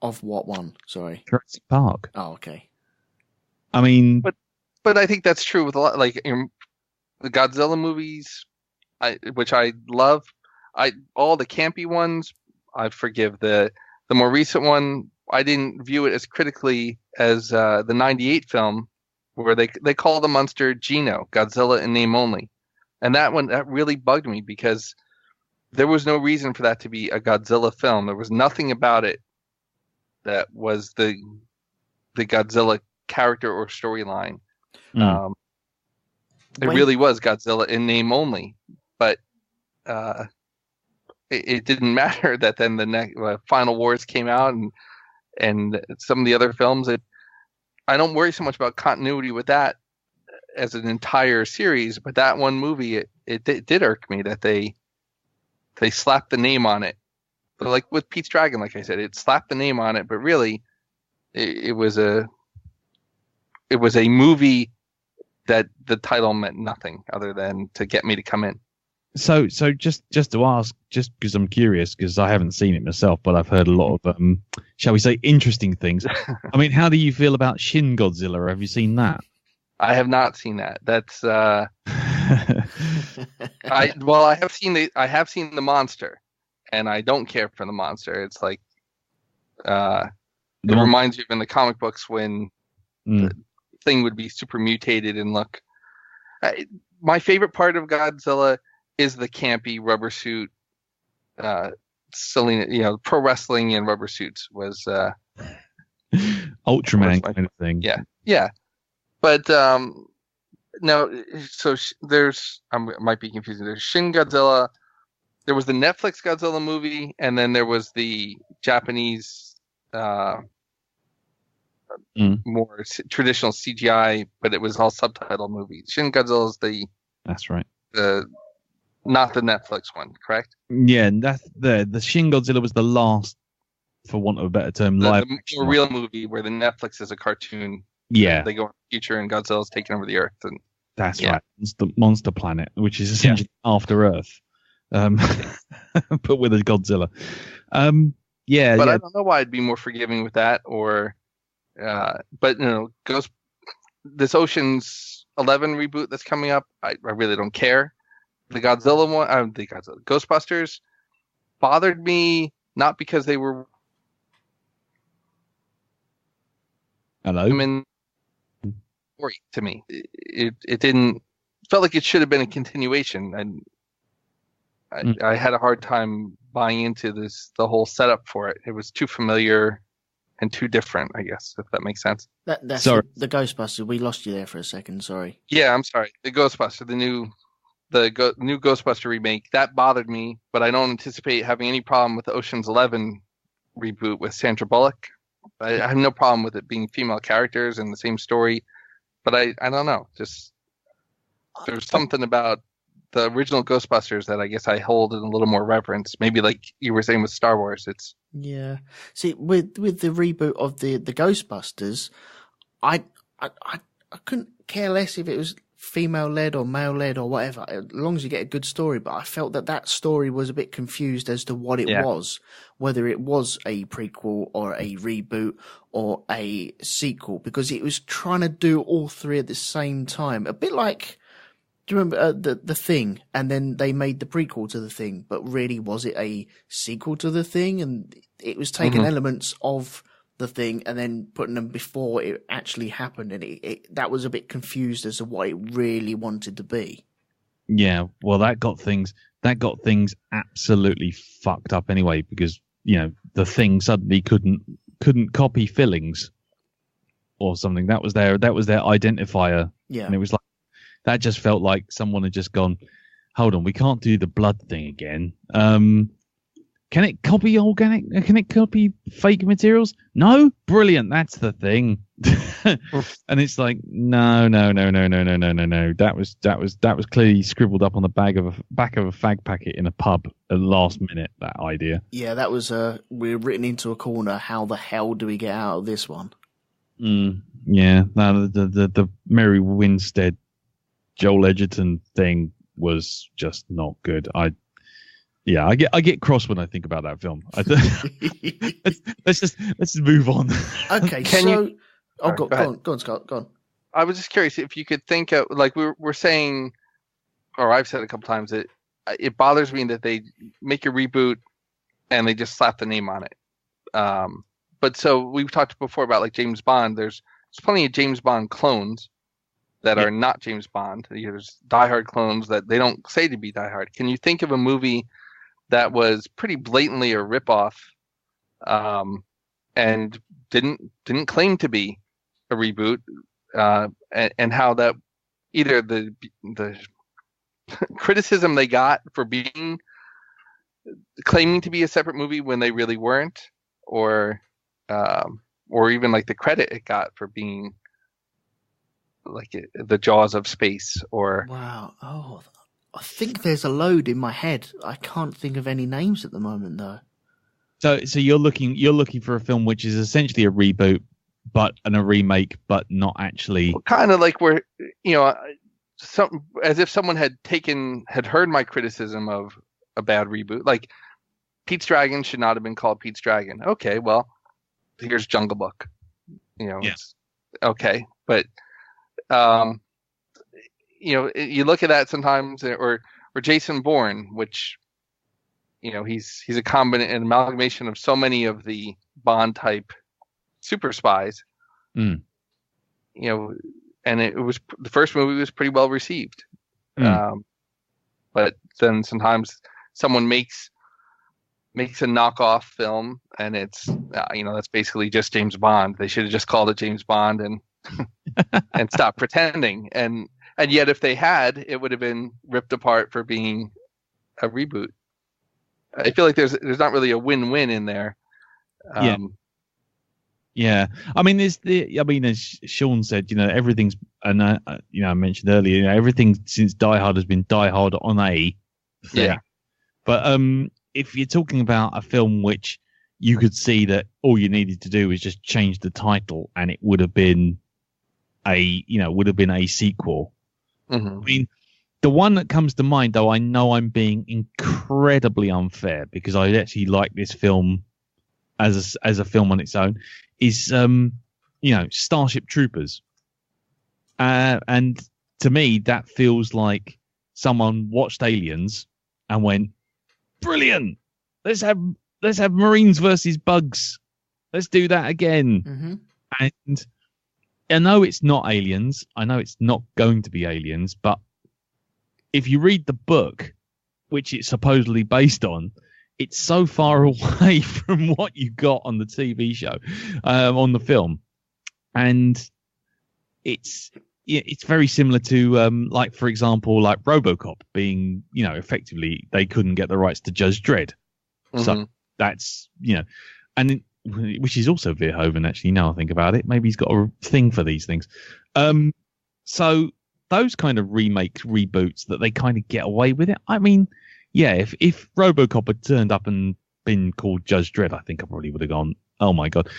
Of what one? Sorry. Jurassic Park. Oh, okay. I mean... But I think that's true with a lot, like the Godzilla movies, which I love. All the campy ones, I forgive. The more recent one, I didn't view it as critically as the '98 film, where they call the monster Geno, Godzilla in name only, and that really bugged me because there was no reason for that to be a Godzilla film. There was nothing about it that was the Godzilla character or storyline. It really was Godzilla in name only, but it didn't matter that then the next Final Wars came out and some of the other films. I don't worry so much about continuity with that as an entire series, but that one movie it did irk me that they slapped the name on it. But like with Pete's Dragon, like I said, it slapped the name on it, but really it was a movie that the title meant nothing other than to get me to come in. So just to ask, just because I'm curious, because I haven't seen it myself, but I've heard a lot of, shall we say, interesting things. I mean, how do you feel about Shin Godzilla? Have you seen that? I have not seen that. That's I have seen the monster, and I don't care for the monster. It's like it reminds you of in the comic books when the thing would be super mutated and look. My favorite part of Godzilla is the campy rubber suit. Selena, pro wrestling and rubber suits was Ultraman kind of thing. Yeah. But no, so there's I might be confusing. There's Shin Godzilla. There was the Netflix Godzilla movie, and then there was the Japanese more traditional CGI, but it was all subtitle movies. Shin Godzilla is that's right. Not the Netflix one, correct? Yeah, that's the Shin Godzilla was the last, for want of a better term, live the real movie where the Netflix is a cartoon. Yeah, they go in the future and Godzilla's taking over the Earth, and that's right. It's the Monster Planet, which is essentially After Earth, but with a Godzilla. But I don't know why I'd be more forgiving with that, or but this Ocean's 11 reboot that's coming up, I really don't care. The Godzilla one, Ghostbusters bothered me not because they were. Hello. I mean, story to me, it didn't felt like it should have been a continuation, and I had a hard time buying into the whole setup for it. It was too familiar and too different, I guess, if that makes sense. That's the Ghostbusters. We lost you there for a second. Sorry. Yeah, I'm sorry. The Ghostbuster, the new Ghostbuster remake, that bothered me, but I don't anticipate having any problem with the Ocean's 11 reboot with Sandra Bullock. I have no problem with it being female characters and the same story, but I don't know. Just there's something about the original Ghostbusters that I guess I hold in a little more reverence. Maybe like you were saying with Star Wars, it's See, with the reboot of the Ghostbusters, I couldn't care less if it was female led or male led or whatever, as long as you get a good story. But I felt that story was a bit confused as to what it was, whether it was a prequel or a reboot or a sequel, because it was trying to do all 3 at the same time. A bit like, do you remember the Thing? And then they made the prequel to the Thing, but really was it a sequel to the Thing? And it was taking elements of the Thing and then putting them before it actually happened, and that was a bit confused as to what it really wanted to be. Yeah, well, that got things absolutely fucked up anyway, because the Thing suddenly couldn't copy fillings or something. That was their identifier. Yeah, and it was like that just felt like someone had just gone, hold on, we can't do the blood thing again. Can it copy organic? Can it copy fake materials? No, brilliant. That's the thing. And it's like, no. That was clearly scribbled up on the back of a fag packet in a pub at the last minute. That idea. Yeah, that was we're written into a corner. How the hell do we get out of this one? Yeah, no, the Mary Winstead, Joel Edgerton thing was just not good. I get cross when I think about that film. Let's just move on. Okay, go on, Scott. Go on. I was just curious if you could think of, like, we're saying, or I've said a couple times, that it bothers me that they make a reboot and they just slap the name on it. But so we've talked before about, like, James Bond. There's plenty of James Bond clones that are not James Bond. There's diehard clones that they don't say to be diehard. Can you think of a movie that was pretty blatantly a ripoff, and didn't claim to be a reboot, and how that either the criticism they got for being claiming to be a separate movie when they really weren't, or even like the credit it got for being like the Jaws of space, or wow. Oh, I think there's a load in my head. I can't think of any names at the moment, though. So you're looking for a film which is essentially a reboot, but a remake, but not actually. Well, kind of like where, as if someone had heard my criticism of a bad reboot. Like, Pete's Dragon should not have been called Pete's Dragon. Okay, well, here's Jungle Book. It's okay, but you look at that sometimes, or Jason Bourne, which, he's an amalgamation of so many of the Bond type super spies. And it was, the first movie was pretty well received. But then sometimes someone makes a knockoff film, and it's that's basically just James Bond. They should have just called it James Bond and and stop pretending. And yet, if they had, it would have been ripped apart for being a reboot. I feel like there's not really a win-win in there. Yeah. I mean, as Sean said, everything's, and I mentioned earlier, everything since Die Hard has been Die Hard on a thing. Yeah. But if you're talking about a film which you could see that all you needed to do was just change the title and it would have been a sequel. Mm-hmm. I mean, the one that comes to mind, though, I know I'm being incredibly unfair because I actually like this film as a film on its own, is Starship Troopers. And to me, that feels like someone watched Aliens and went, brilliant. Let's have Marines versus bugs. Let's do that again. Mm-hmm. And I know it's not Aliens. I know it's not going to be Aliens, but if you read the book, which it's supposedly based on, it's so far away from what you got on the TV show, on the film. And it's very similar to, like, for example, like RoboCop being, effectively they couldn't get the rights to Judge Dredd. Mm-hmm. So that's, which is also Verhoeven, actually, now I think about it. Maybe he's got a thing for these things. So those kind of remakes, reboots that they kind of get away with it. I mean, yeah, if RoboCop had turned up and been called Judge Dredd, I think I probably would have gone, oh my God,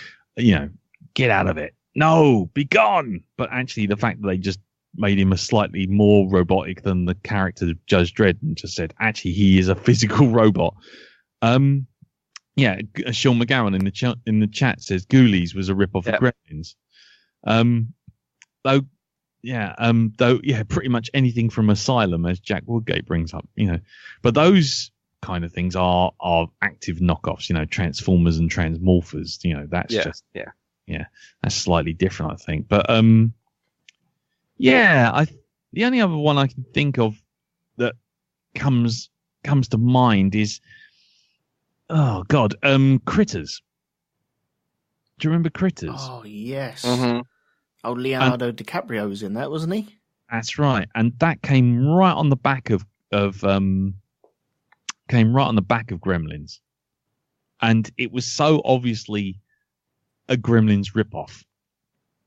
get out of it. No, be gone. But actually, the fact that they just made him a slightly more robotic than the character of Judge Dredd and just said, actually, he is a physical robot. Yeah, Sean McGowan in the chat says Ghoulies was a rip-off of Gremlins. Pretty much anything from Asylum, as Jack Woodgate brings up, But those kind of things are active knockoffs, Transformers and Transmorphers, that's that's slightly different, I think. But the only other one I can think of that comes to mind is, oh God, Critters. Do you remember Critters? Oh yes. Mm-hmm. Oh, Leonardo DiCaprio was in that, wasn't he? That's right, and that came right on the back of Gremlins. and it was so obviously a Gremlins ripoff.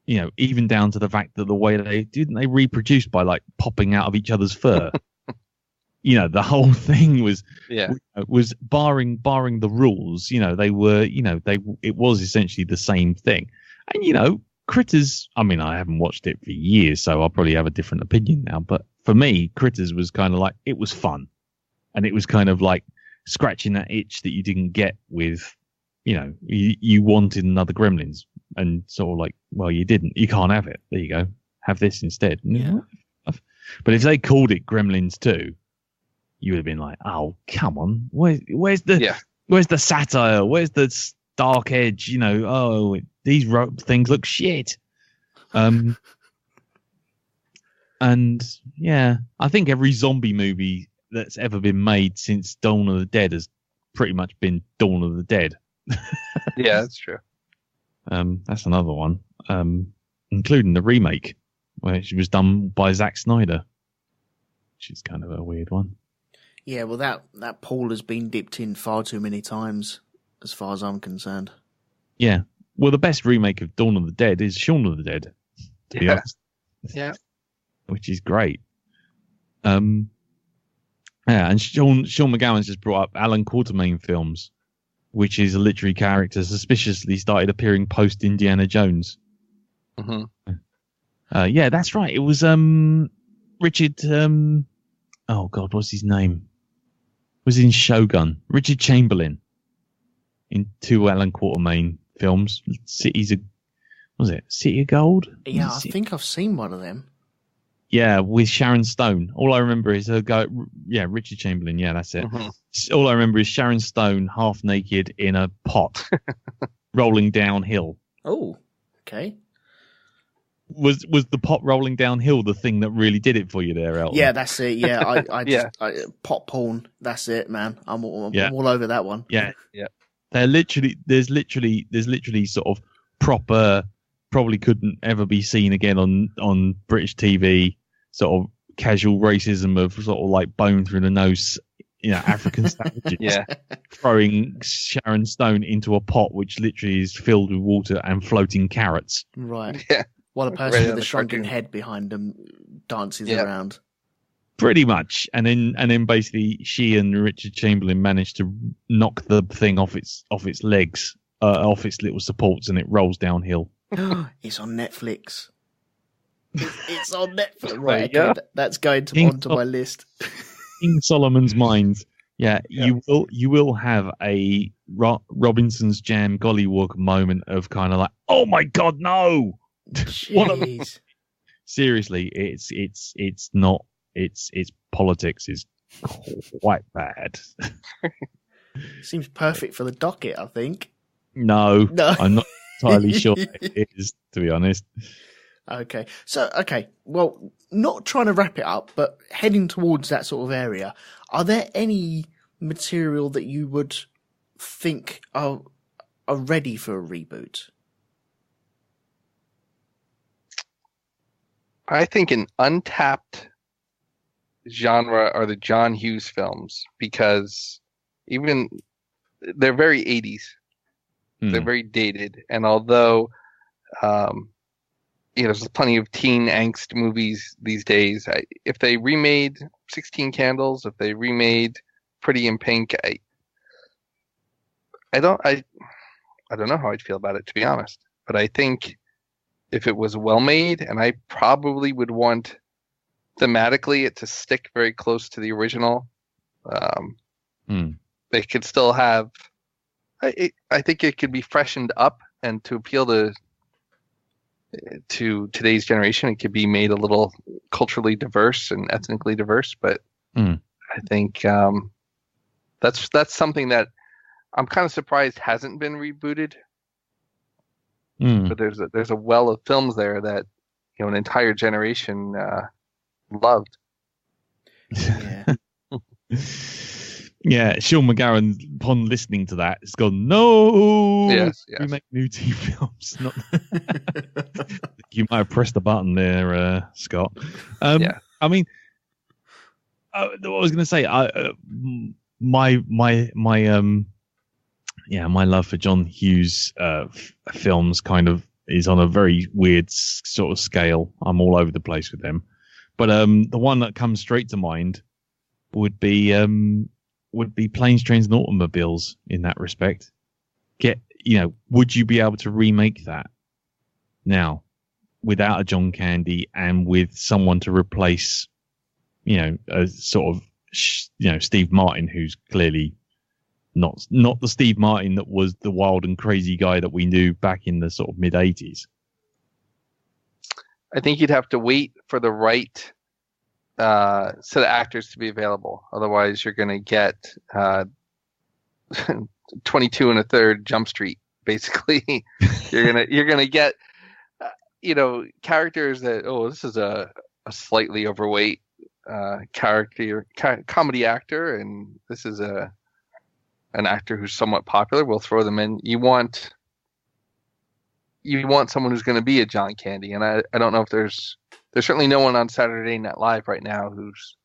You know, even down to the fact that the way they reproduce by like popping out of each other's fur. You know, the whole thing was barring the rules. You know, they were, you know, it was essentially the same thing. And you know, Critters. I mean, I haven't watched it for years, so I'll probably have a different opinion now. But for me, Critters was kind of like, it was fun, and it was kind of like scratching that itch that you didn't get with, you know, you wanted another Gremlins, and sort of like, well, you didn't. You can't have it. There you go. Have this instead. Yeah. But if they called it Gremlins 2, you would have been like, oh, come on. Where's the satire? Where's the dark edge? You know, oh, these things look shit. And yeah, I think every zombie movie that's ever been made since Dawn of the Dead has pretty much been Dawn of the Dead. Yeah, that's true. That's another one, including the remake, which was done by Zack Snyder, which is kind of a weird one. Yeah, well, that pool has been dipped in far too many times, as far as I'm concerned. Yeah. Well, the best remake of Dawn of the Dead is Shaun of the Dead, to be honest. Yeah. Which is great. Yeah, and Sean McGowan's just brought up Alan Quatermain films, which is a literary character suspiciously started appearing post Indiana Jones. Mm-hmm. Yeah, that's right. It was Richard. Oh God, what's his name? Was in Shogun. Richard Chamberlain in 2 Alan Quatermain films. Was it City of Gold? Yeah, I think I've seen one of them. Yeah, with Sharon Stone. All I remember is her go. Yeah, Richard Chamberlain. Yeah, that's it. Mm-hmm. All I remember is Sharon Stone half naked in a pot, rolling downhill. Oh, okay. Was the pot rolling downhill the thing that really did it for you there, Elton? Yeah, that's it. Yeah, I pot porn. That's it, man. I'm all over that one. Yeah, yeah. There's literally sort of proper, probably couldn't ever be seen again on British TV, sort of casual racism of sort of like bone through the nose, you know, African savages. Yeah. Throwing Sharon Stone into a pot which literally is filled with water and floating carrots. Right. Yeah. While a person with a shrunken head behind them dances around. Pretty much. And then basically she and Richard Chamberlain managed to knock the thing off its legs, off its little supports, and it rolls downhill. It's on Netflix. It's on Netflix. Right, okay, that's going onto my list. King Solomon's Mines. Yeah, you will have a Robinson's Jam gollywog moment of kind of like, oh my God, no! Jeez. Seriously, it's not. Its politics is quite bad. Seems perfect for the docket, I think. No, I'm not entirely sure it is, to be honest. Okay. So, well, not trying to wrap it up, but heading towards that sort of area, are there any material that you would think are ready for a reboot? I think an untapped genre are the John Hughes films, because even they're very 80s. They're very dated. And although, there's plenty of teen angst movies these days, if they remade 16 Candles, if they remade Pretty in Pink, I don't know how I'd feel about it, to be honest. But I think if it was well made, and I probably would want thematically it to stick very close to the original, they could still have. I think it could be freshened up, and to appeal to today's generation, it could be made a little culturally diverse and ethnically diverse. But I think that's something that I'm kind of surprised hasn't been rebooted. But there's a well of films there that an entire generation loved. Yeah. Yeah, Sean McGowan, upon listening to that, has gone, no! Yes. We make new TV films. You might have pressed the button there, Scott. Yeah. I mean, what I was going to say, my my love for John Hughes films kind of is on a very weird sort of scale. I'm all over the place with them. But the one that comes straight to mind would be Planes, Trains and Automobiles in that respect. Would you be able to remake that now without a John Candy and with someone to replace, a sort of, Steve Martin, who's clearly not the Steve Martin that was the wild and crazy guy that we knew back in the sort of mid 80s. I think you'd have to wait for the right set of actors to be available. Otherwise, you're going to get 22 and a third Jump Street. Basically, you're gonna get characters that this is a slightly overweight comedy actor, and this is an actor who's somewhat popular. We'll throw them in. You want someone who's going to be a John Candy, and I don't know if there's certainly no one on Saturday Night Live right now who's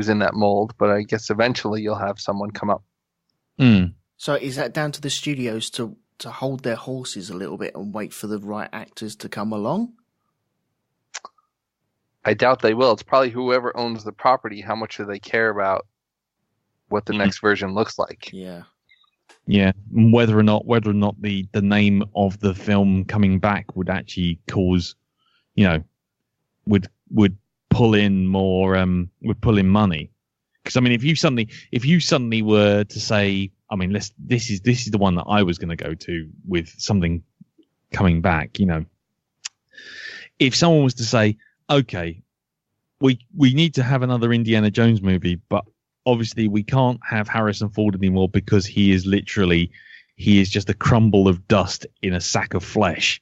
in that mold, but I guess eventually you'll have someone come up. So is that down to the studios to hold their horses a little bit and wait for the right actors to come along? I doubt they will. It's probably whoever owns the property. How much do they care about what the next version looks like? Yeah. Yeah, whether or not the name of the film coming back would actually cause, would pull in more, would pull in money. Because I mean, if you suddenly were to say, I mean, this is the one that I was going to go to with something coming back. If someone was to say, okay, we need to have another Indiana Jones movie, but obviously we can't have Harrison Ford anymore because he is just a crumble of dust in a sack of flesh,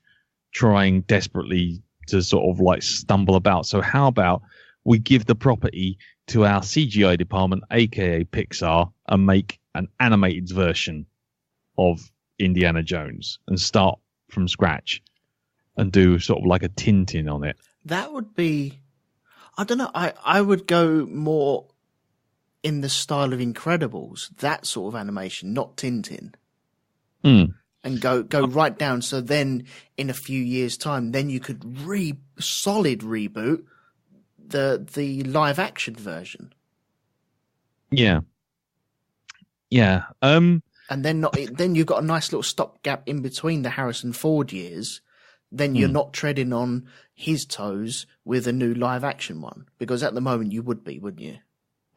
trying desperately to sort of like stumble about. So how about we give the property to our CGI department, aka Pixar, and make an animated version of Indiana Jones and start from scratch and do sort of like a Tintin on it. That would be, I don't know, I would go more in the style of Incredibles, that sort of animation, not Tintin. And go right down. So then in a few years' time, then you could solid reboot the live action version. Yeah. Yeah. And then you've got a nice little stopgap in between the Harrison Ford years. Then you're not treading on his toes with a new live action one, because at the moment you would be, wouldn't you?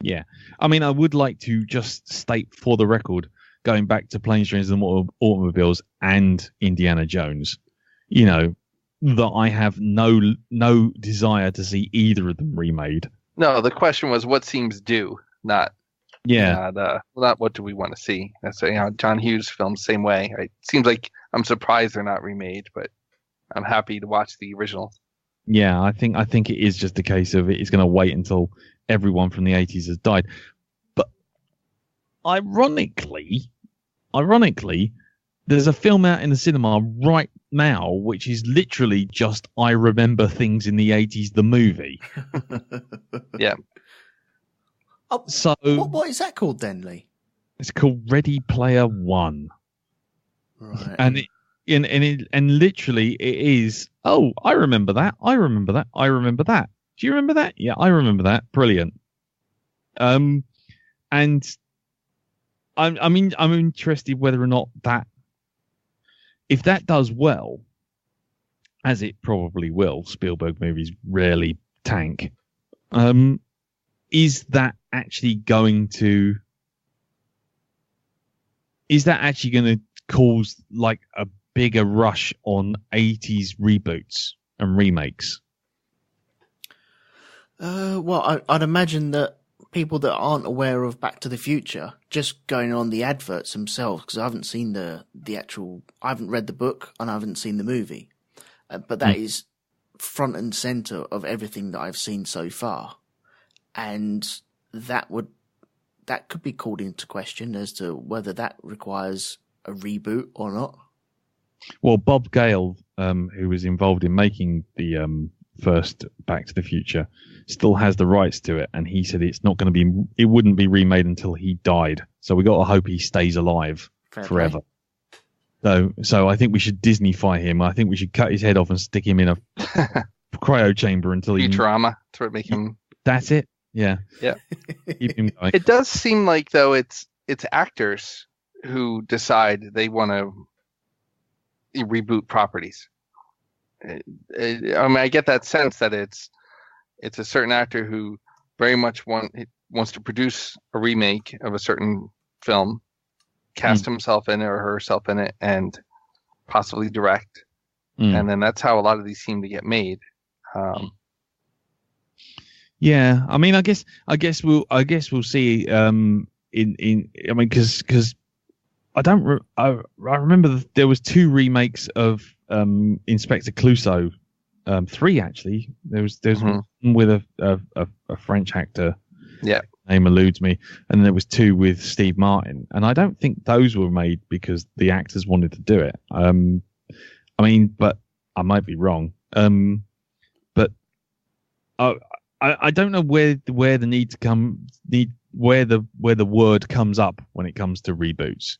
Yeah. I mean, I would like to just state for the record, going back to Planes, Trains and Automobiles and Indiana Jones, that I have no desire to see either of them remade. No, the question was what seems due, not not what do we want to see. That's John Hughes films same way. It seems like I'm surprised they're not remade, but I'm happy to watch the original. Yeah, I think it is just a case of it's going to wait until everyone from the 80s has died. But ironically, there's a film out in the cinema right now which is literally just I Remember Things in the 80s, the movie. Yeah. Oh, so what is that called then, Lee? It's called Ready Player One. Right. And literally it is, oh, I remember that. I remember that. I remember that. Do you remember that? Yeah, I remember that. Brilliant. And I'm interested whether or not that, if that does well, as it probably will, Spielberg movies rarely tank. Is that actually going to cause like a bigger rush on 80s reboots and remakes? Well, I'd imagine that people that aren't aware of Back to the Future, just going on the adverts themselves, because I haven't seen I haven't read the book and I haven't seen the movie, but that is front and center of everything that I've seen so far. And that could be called into question as to whether that requires a reboot or not. Well, Bob Gale, who was involved in making the first Back to the Future, still has the rights to it, and he said it wouldn't be remade until he died. So we got to hope he stays alive forever. So I think we should Disneyfy him. I think we should cut his head off and stick him in a cryo chamber until he Futurama to make him. That's it. Yeah. Yeah. Keep him going. It does seem like though it's actors who decide they want to reboot properties. I mean, I get that sense that it's a certain actor who very much wants to produce a remake of a certain film, cast himself in it or herself in it, and possibly direct. And then that's how a lot of these seem to get made. Yeah, I mean, I guess we'll see. Because I remember there was 2 remakes of Inspector Clouseau, 3 actually. There's one with a French actor. Yeah, name eludes me, and there was 2 with Steve Martin, and I don't think those were made because the actors wanted to do it. I mean, but I might be wrong. But I don't know where the where the word comes up when it comes to reboots.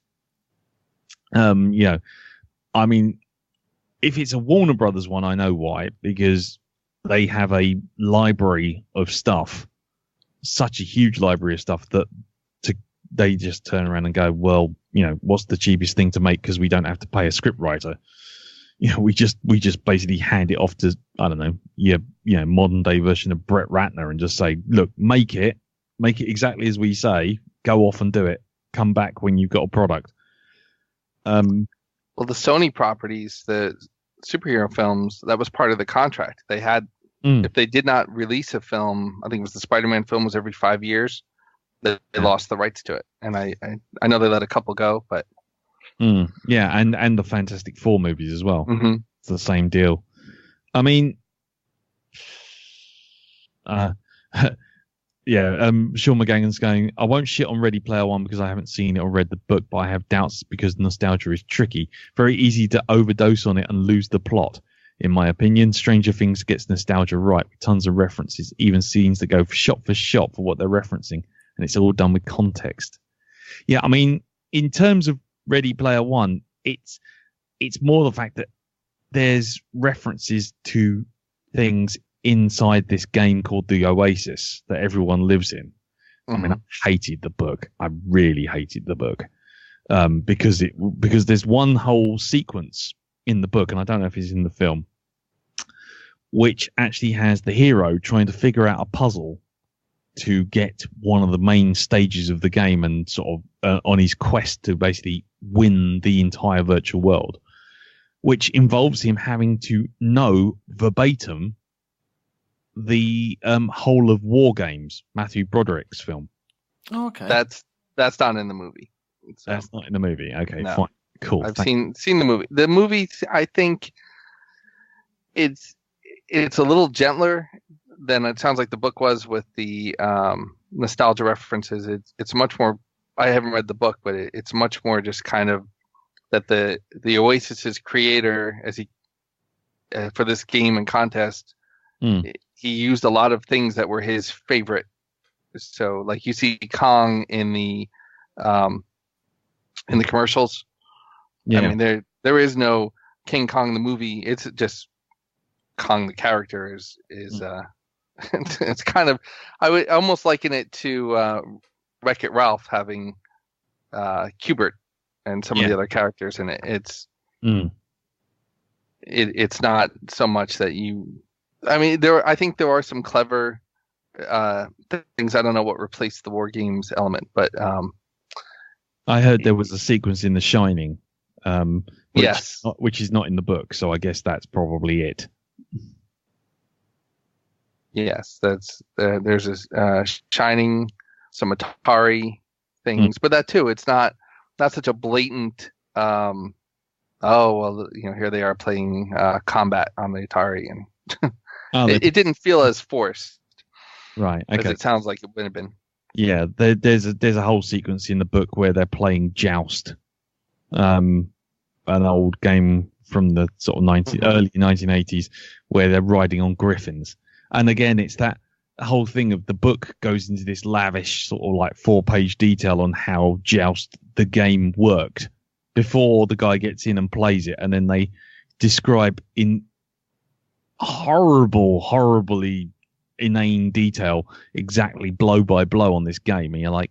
I mean, if it's a Warner Brothers one, I know why, because they have a library of stuff, such a huge library of stuff that they just turn around and go, well, what's the cheapest thing to make because we don't have to pay a script writer. We just basically hand it off to, I don't know, modern day version of Brett Ratner and just say, look, make it exactly as we say, go off and do it. Come back when you've got a product. Well, the Sony properties, the superhero films, that was part of the contract. They had, if they did not release a film, I think it was the Spider-Man film was every 5 years, they lost the rights to it. And I know they let a couple go, but. Yeah, and the Fantastic Four movies as well. It's the same deal. I mean, Sean McGangan's going, I won't shit on Ready Player One because I haven't seen it or read the book, but I have doubts because nostalgia is tricky. Very easy to overdose on it and lose the plot. In my opinion, Stranger Things gets nostalgia right with tons of references, even scenes that go shot for shot for what they're referencing, and it's all done with context. Yeah, I mean, in terms of Ready Player One, it's more the fact that there's references to things inside this game called the Oasis that everyone lives in. I mean, I hated the book. I really hated the book because there's one whole sequence in the book, and I don't know if it's in the film, which actually has the hero trying to figure out a puzzle to get one of the main stages of the game and sort of on his quest to basically win the entire virtual world, which involves him having to know verbatim the whole of War Games, Matthew Broderick's film. Oh, okay. That's not in the movie. That's not in the movie. Okay, no. Fine. Cool. I've seen the movie. The movie, I think it's a little gentler than it sounds like the book was with the nostalgia references. It's much more. I haven't read the book, but it's much more just kind of that the Oasis's creator, as he for this game and contest, he used a lot of things that were his favorite. So, like you see Kong in the commercials. Yeah. I mean, there is no King Kong the movie. It's just Kong the character is it's kind of, I would almost liken it to Wreck-It Ralph having Q*bert and some of the other characters in it. It's not so much that you. I mean, I think there are some clever things. I don't know what replaced the War Games element, but I heard there was a sequence in The Shining, yes, which is not in the book. So I guess that's probably it. Yes, there's a Shining, some Atari things, but that too, it's not such a blatant. Oh well, here they are playing Combat on the Atari, and it didn't feel as forced. Right. Okay. It sounds like it would have been. Yeah, there's a whole sequence in the book where they're playing Joust, an old game from the sort of early 1980s, where they're riding on griffins. And again, it's that whole thing of the book goes into this lavish sort of like 4-page detail on how Joust the game worked before the guy gets in and plays it, and then they describe in horribly inane detail exactly blow by blow on this game, and you're like,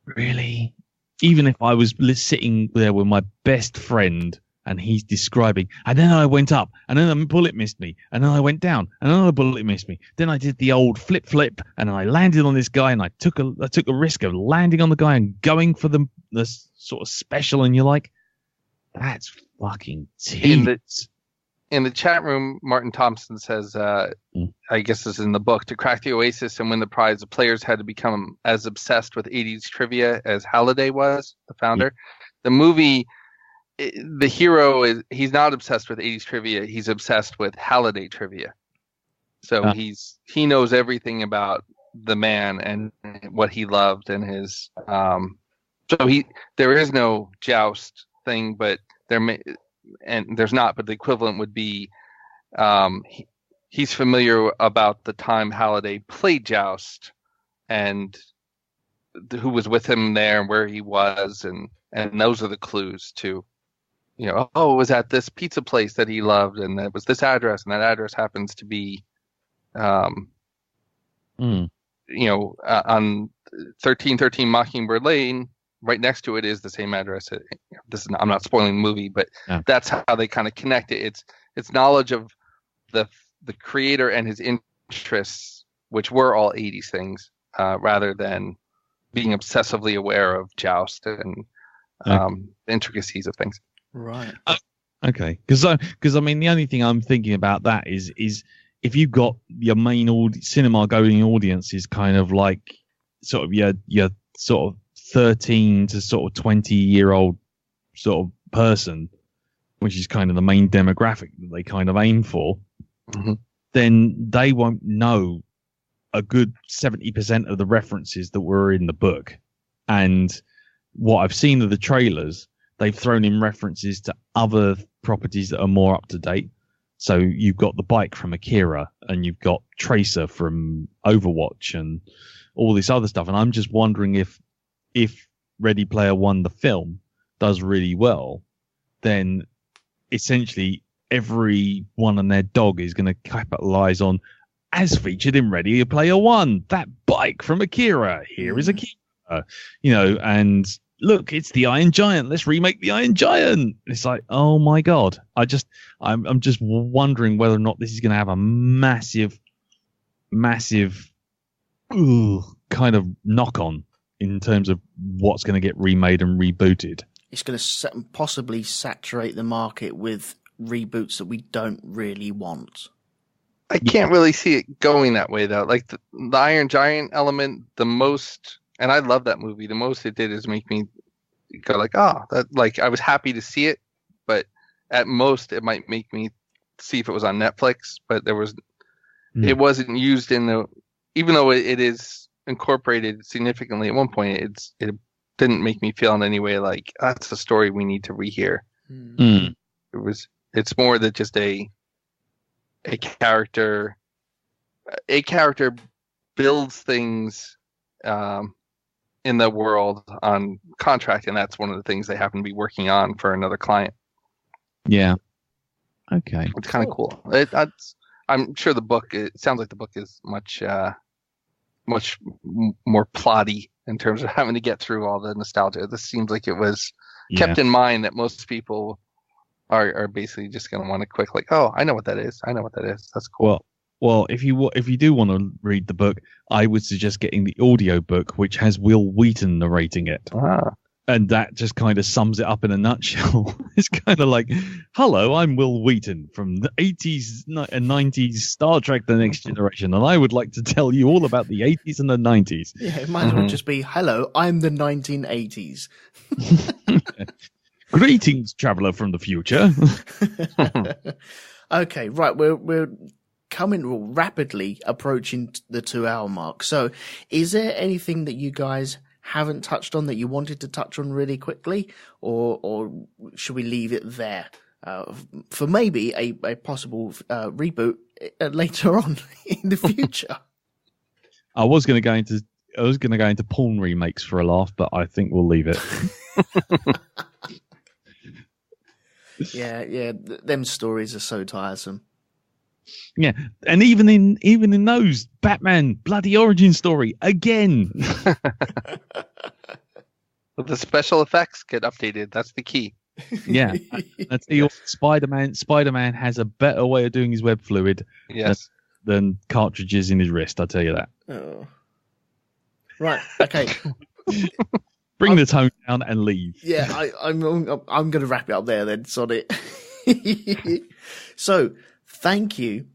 really? Even if I was sitting there with my best friend and he's describing, and then I went up, and then a bullet missed me, and then I went down, and another bullet missed me. Then I did the old flip, and I landed on this guy, and I took a risk of landing on the guy and going for the sort of special, and you're like, that's fucking tedious. In the chat room, Martin Thompson says, I guess this is in the book, to crack the Oasis and win the prize, the players had to become as obsessed with 80s trivia as Halliday was, the founder. The movie, the hero, he's not obsessed with 80s trivia. He's obsessed with Halliday trivia. So he knows everything about the man and what he loved and his. So there is no joust thing, but there's not, but the equivalent would be he's familiar about the time Halliday played joust and who was with him there and where he was, and those are the clues to, you know, oh, it was at this pizza place that he loved, and it was this address, and that address happens to be you know, on 1313 Mockingbird Lane. Right next to it is the same address. I'm not spoiling the movie, but that's how they kind of connect it. It's knowledge of the creator and his interests, which were all 80s things, rather than being obsessively aware of joust and intricacies of things. Right. Okay. Because I mean, the only thing I'm thinking about that is if you've got your main cinema going audience is kind of like sort of your sort of 13 to sort of 20-year-old sort of person, which is kind of the main demographic that they kind of aim for, then they won't know a good 70% of the references that were in the book. And what I've seen of the trailers, they've thrown in references to other properties that are more up to date. So you've got the bike from Akira, and you've got Tracer from Overwatch, and all this other stuff. And I'm just wondering if Ready Player One, the film, does really well, then essentially everyone and their dog is going to capitalize on, as featured in Ready Player One, that bike from Akira. Here is Akira, you know, and look, it's the Iron Giant. Let's remake the Iron Giant. It's like, oh my god! I'm just wondering whether or not this is going to have a massive kind of knock on in terms of what's going to get remade and rebooted. It's going to possibly saturate the market with reboots that we don't really want. I can't really see it going that way, though. Like the Iron Giant element, the most, and I love that movie, the most it did is make me go like, that, like, I was happy to see it, but at most it might make me see if it was on Netflix, but it wasn't used in the, even though it is incorporated significantly at one point, it didn't make me feel in any way like that's a story we need to rehear. It's more than just a character builds things in the world on contract, and that's one of the things they happen to be working on for another client. Yeah. Okay. It's kind of cool. I'm sure it sounds like the book is much more plotty in terms of having to get through all the nostalgia. This seems like it was kept in mind that most people are basically just going to want to quick, like, oh, I know what that is. That's cool. Well, if you do want to read the book, I would suggest getting the audio book, which has Will Wheaton narrating it. And that just kind of sums it up in a nutshell. It's kind of like, hello, I'm Will Wheaton from the 80s and 90s Star Trek The Next Generation, and I would like to tell you all about the 80s and the 90s. Yeah, it might as well just be, hello, I'm the 1980s. Greetings, traveller from the future. Okay, right, we're rapidly approaching the 2-hour mark. So is there anything that you guys haven't touched on that you wanted to touch on really quickly, or should we leave it there for maybe a possible reboot later on in the future? I was going to go into porn remakes for a laugh, but I think we'll leave it. Yeah. Them stories are so tiresome. Yeah, and even in those, Batman bloody origin story again. But the special effects get updated. That's the key. Yeah, that's the Spider-Man. Spider-Man has a better way of doing his web fluid. Yes. Than cartridges in his wrist. I'll tell you that. Oh. Right. Okay. Bring the tone down and leave. Yeah, I'm going to wrap it up there then, sod it. So, thank you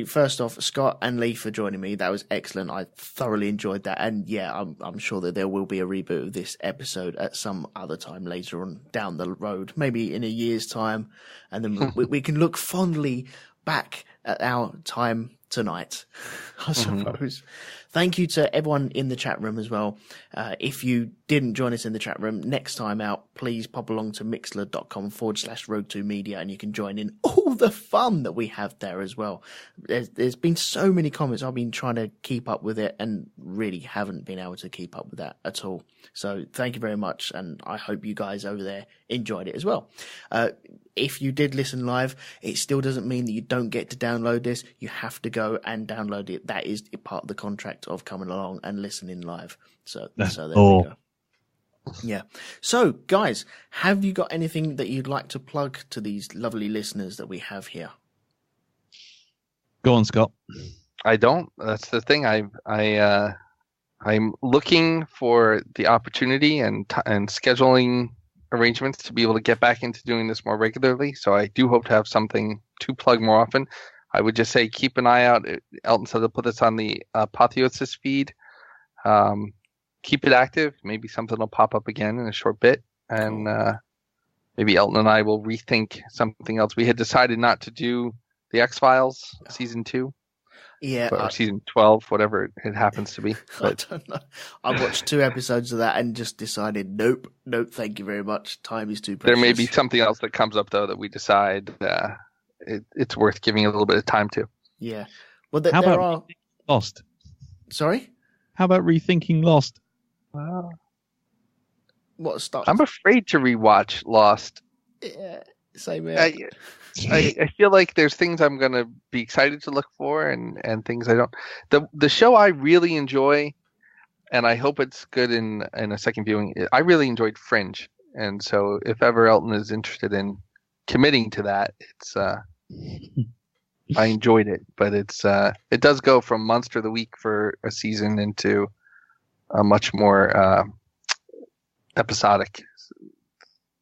first off, Scott and Lee, for joining me. That was excellent. I thoroughly enjoyed that, and yeah, I'm sure that there will be a reboot of this episode at some other time later on down the road, maybe in a year's time, and then we can look fondly back at our time tonight, I suppose. Thank you to everyone in the chat room as well. If you didn't join us in the chat room, next time out, please pop along to mixler.com/RogueTwoMedia and you can join in all the fun that we have there as well. There's been so many comments. I've been trying to keep up with it and really haven't been able to keep up with that at all. So thank you very much. And I hope you guys over there enjoyed it as well. If you did listen live, it still doesn't mean that you don't get to download this. You have to go and download it. That is part of the contract of coming along and listening live. So there we go. Yeah. So, guys, have you got anything that you'd like to plug to these lovely listeners that we have here? Go on, Scott. I don't. That's the thing. I'm looking for the opportunity and scheduling arrangements to be able to get back into doing this more regularly. So I do hope to have something to plug more often. I would just say keep an eye out. Elton said to put this on the Apotheosis feed. Keep it active. Maybe something will pop up again in a short bit. And maybe Elton and I will rethink something else. We had decided not to do the X-Files season 2. Yeah. Or season 12, whatever it happens to be. But I don't know. I watched 2 episodes of that and just decided, nope, thank you very much. Time is too precious. There may be something else that comes up, though, that we decide it's worth giving a little bit of time to. Yeah. Well, How about Lost? Sorry? How about Rethinking Lost? What stuff? I'm afraid to rewatch Lost. Yeah, same here. I feel like there's things I'm going to be excited to look for and things I don't. The show I really enjoy, and I hope it's good in a second viewing, I really enjoyed Fringe. And so if ever Elton is interested in committing to that, it's I enjoyed it. But it does go from Monster of the Week for a season into a much more episodic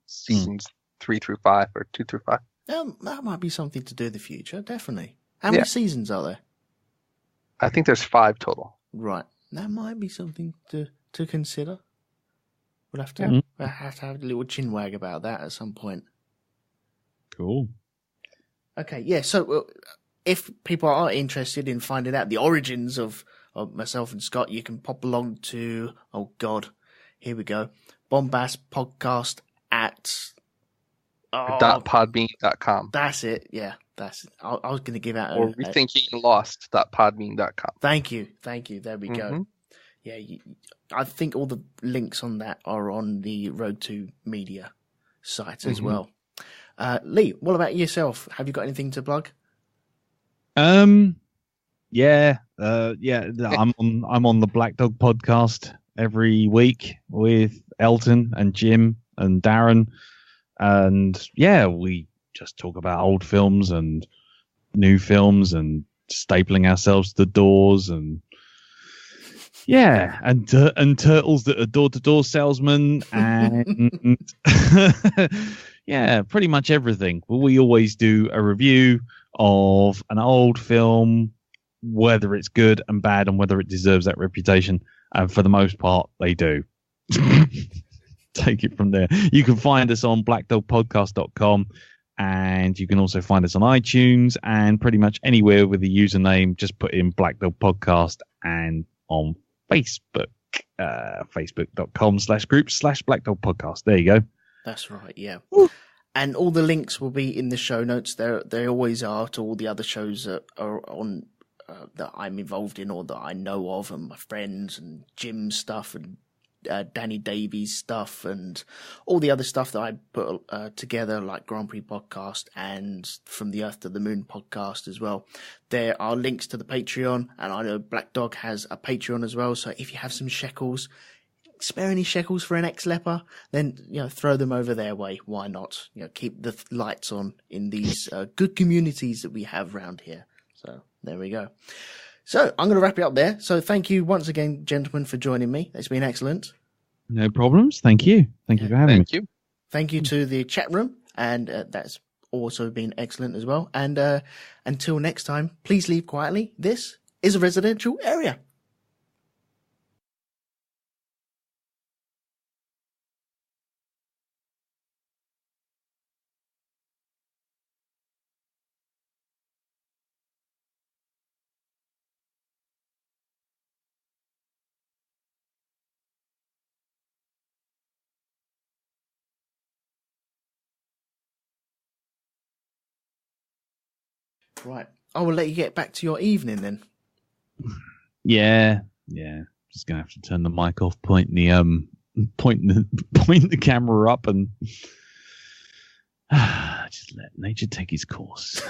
seasons 3 through 5 or 2 through 5. That might be something to do in the future, definitely. How many seasons are there? I think there's 5 total. Right. That might be something to consider. We'll have to have a little chinwag about that at some point. Cool. Okay, yeah, so if people are interested in finding out the origins of myself and Scott, you can pop along to, oh God, here we go, Bombast Podcast at... .podbean.com. That's it. Yeah, that's it. I was going to give out or rethinkinglost.podbean.com. Thank you. There we go. Yeah, I think all the links on that are on the RogueTwoMedia site as well. Lee, what about yourself? Have you got anything to plug? I'm on the Black Dog Podcast every week with Elton and Jim and Darren. And yeah, we just talk about old films and new films and stapling ourselves to the doors and and turtles that are door-to-door salesmen and pretty much everything. But we always do a review of an old film, whether it's good and bad and whether it deserves that reputation. And for the most part, they do. Take it from there. You can find us on blackdogpodcast.com and you can also find us on iTunes and pretty much anywhere with the username. Just put in Black Dog Podcast and on Facebook, facebook.com/group/Black Dog Podcast. There you go. That's right. Yeah. And all the links will be in the show notes. They always are to all the other shows that are on that I'm involved in or that I know of and my friends and Jim's stuff and Danny Davies stuff and all the other stuff that I put together, like Grand Prix podcast and From the Earth to the Moon podcast as well. There are links to the Patreon, and I know Black Dog has a Patreon as well. So if you have some shekels, spare any shekels for an ex-leper, then throw them over their way. Why not? Keep the lights on in these good communities that we have around here. So there we go. So I'm going to wrap it up there. So thank you once again, gentlemen, for joining me. It's been excellent. No problems. Thank you. Thank you for having me. Thank you. Thank you to the chat room, and that's also been excellent as well. And until next time, please leave quietly. This is a residential area. Right. I will let you get back to your evening then. Yeah. Just gonna have to turn the mic off, point the camera up, and just let nature take its course.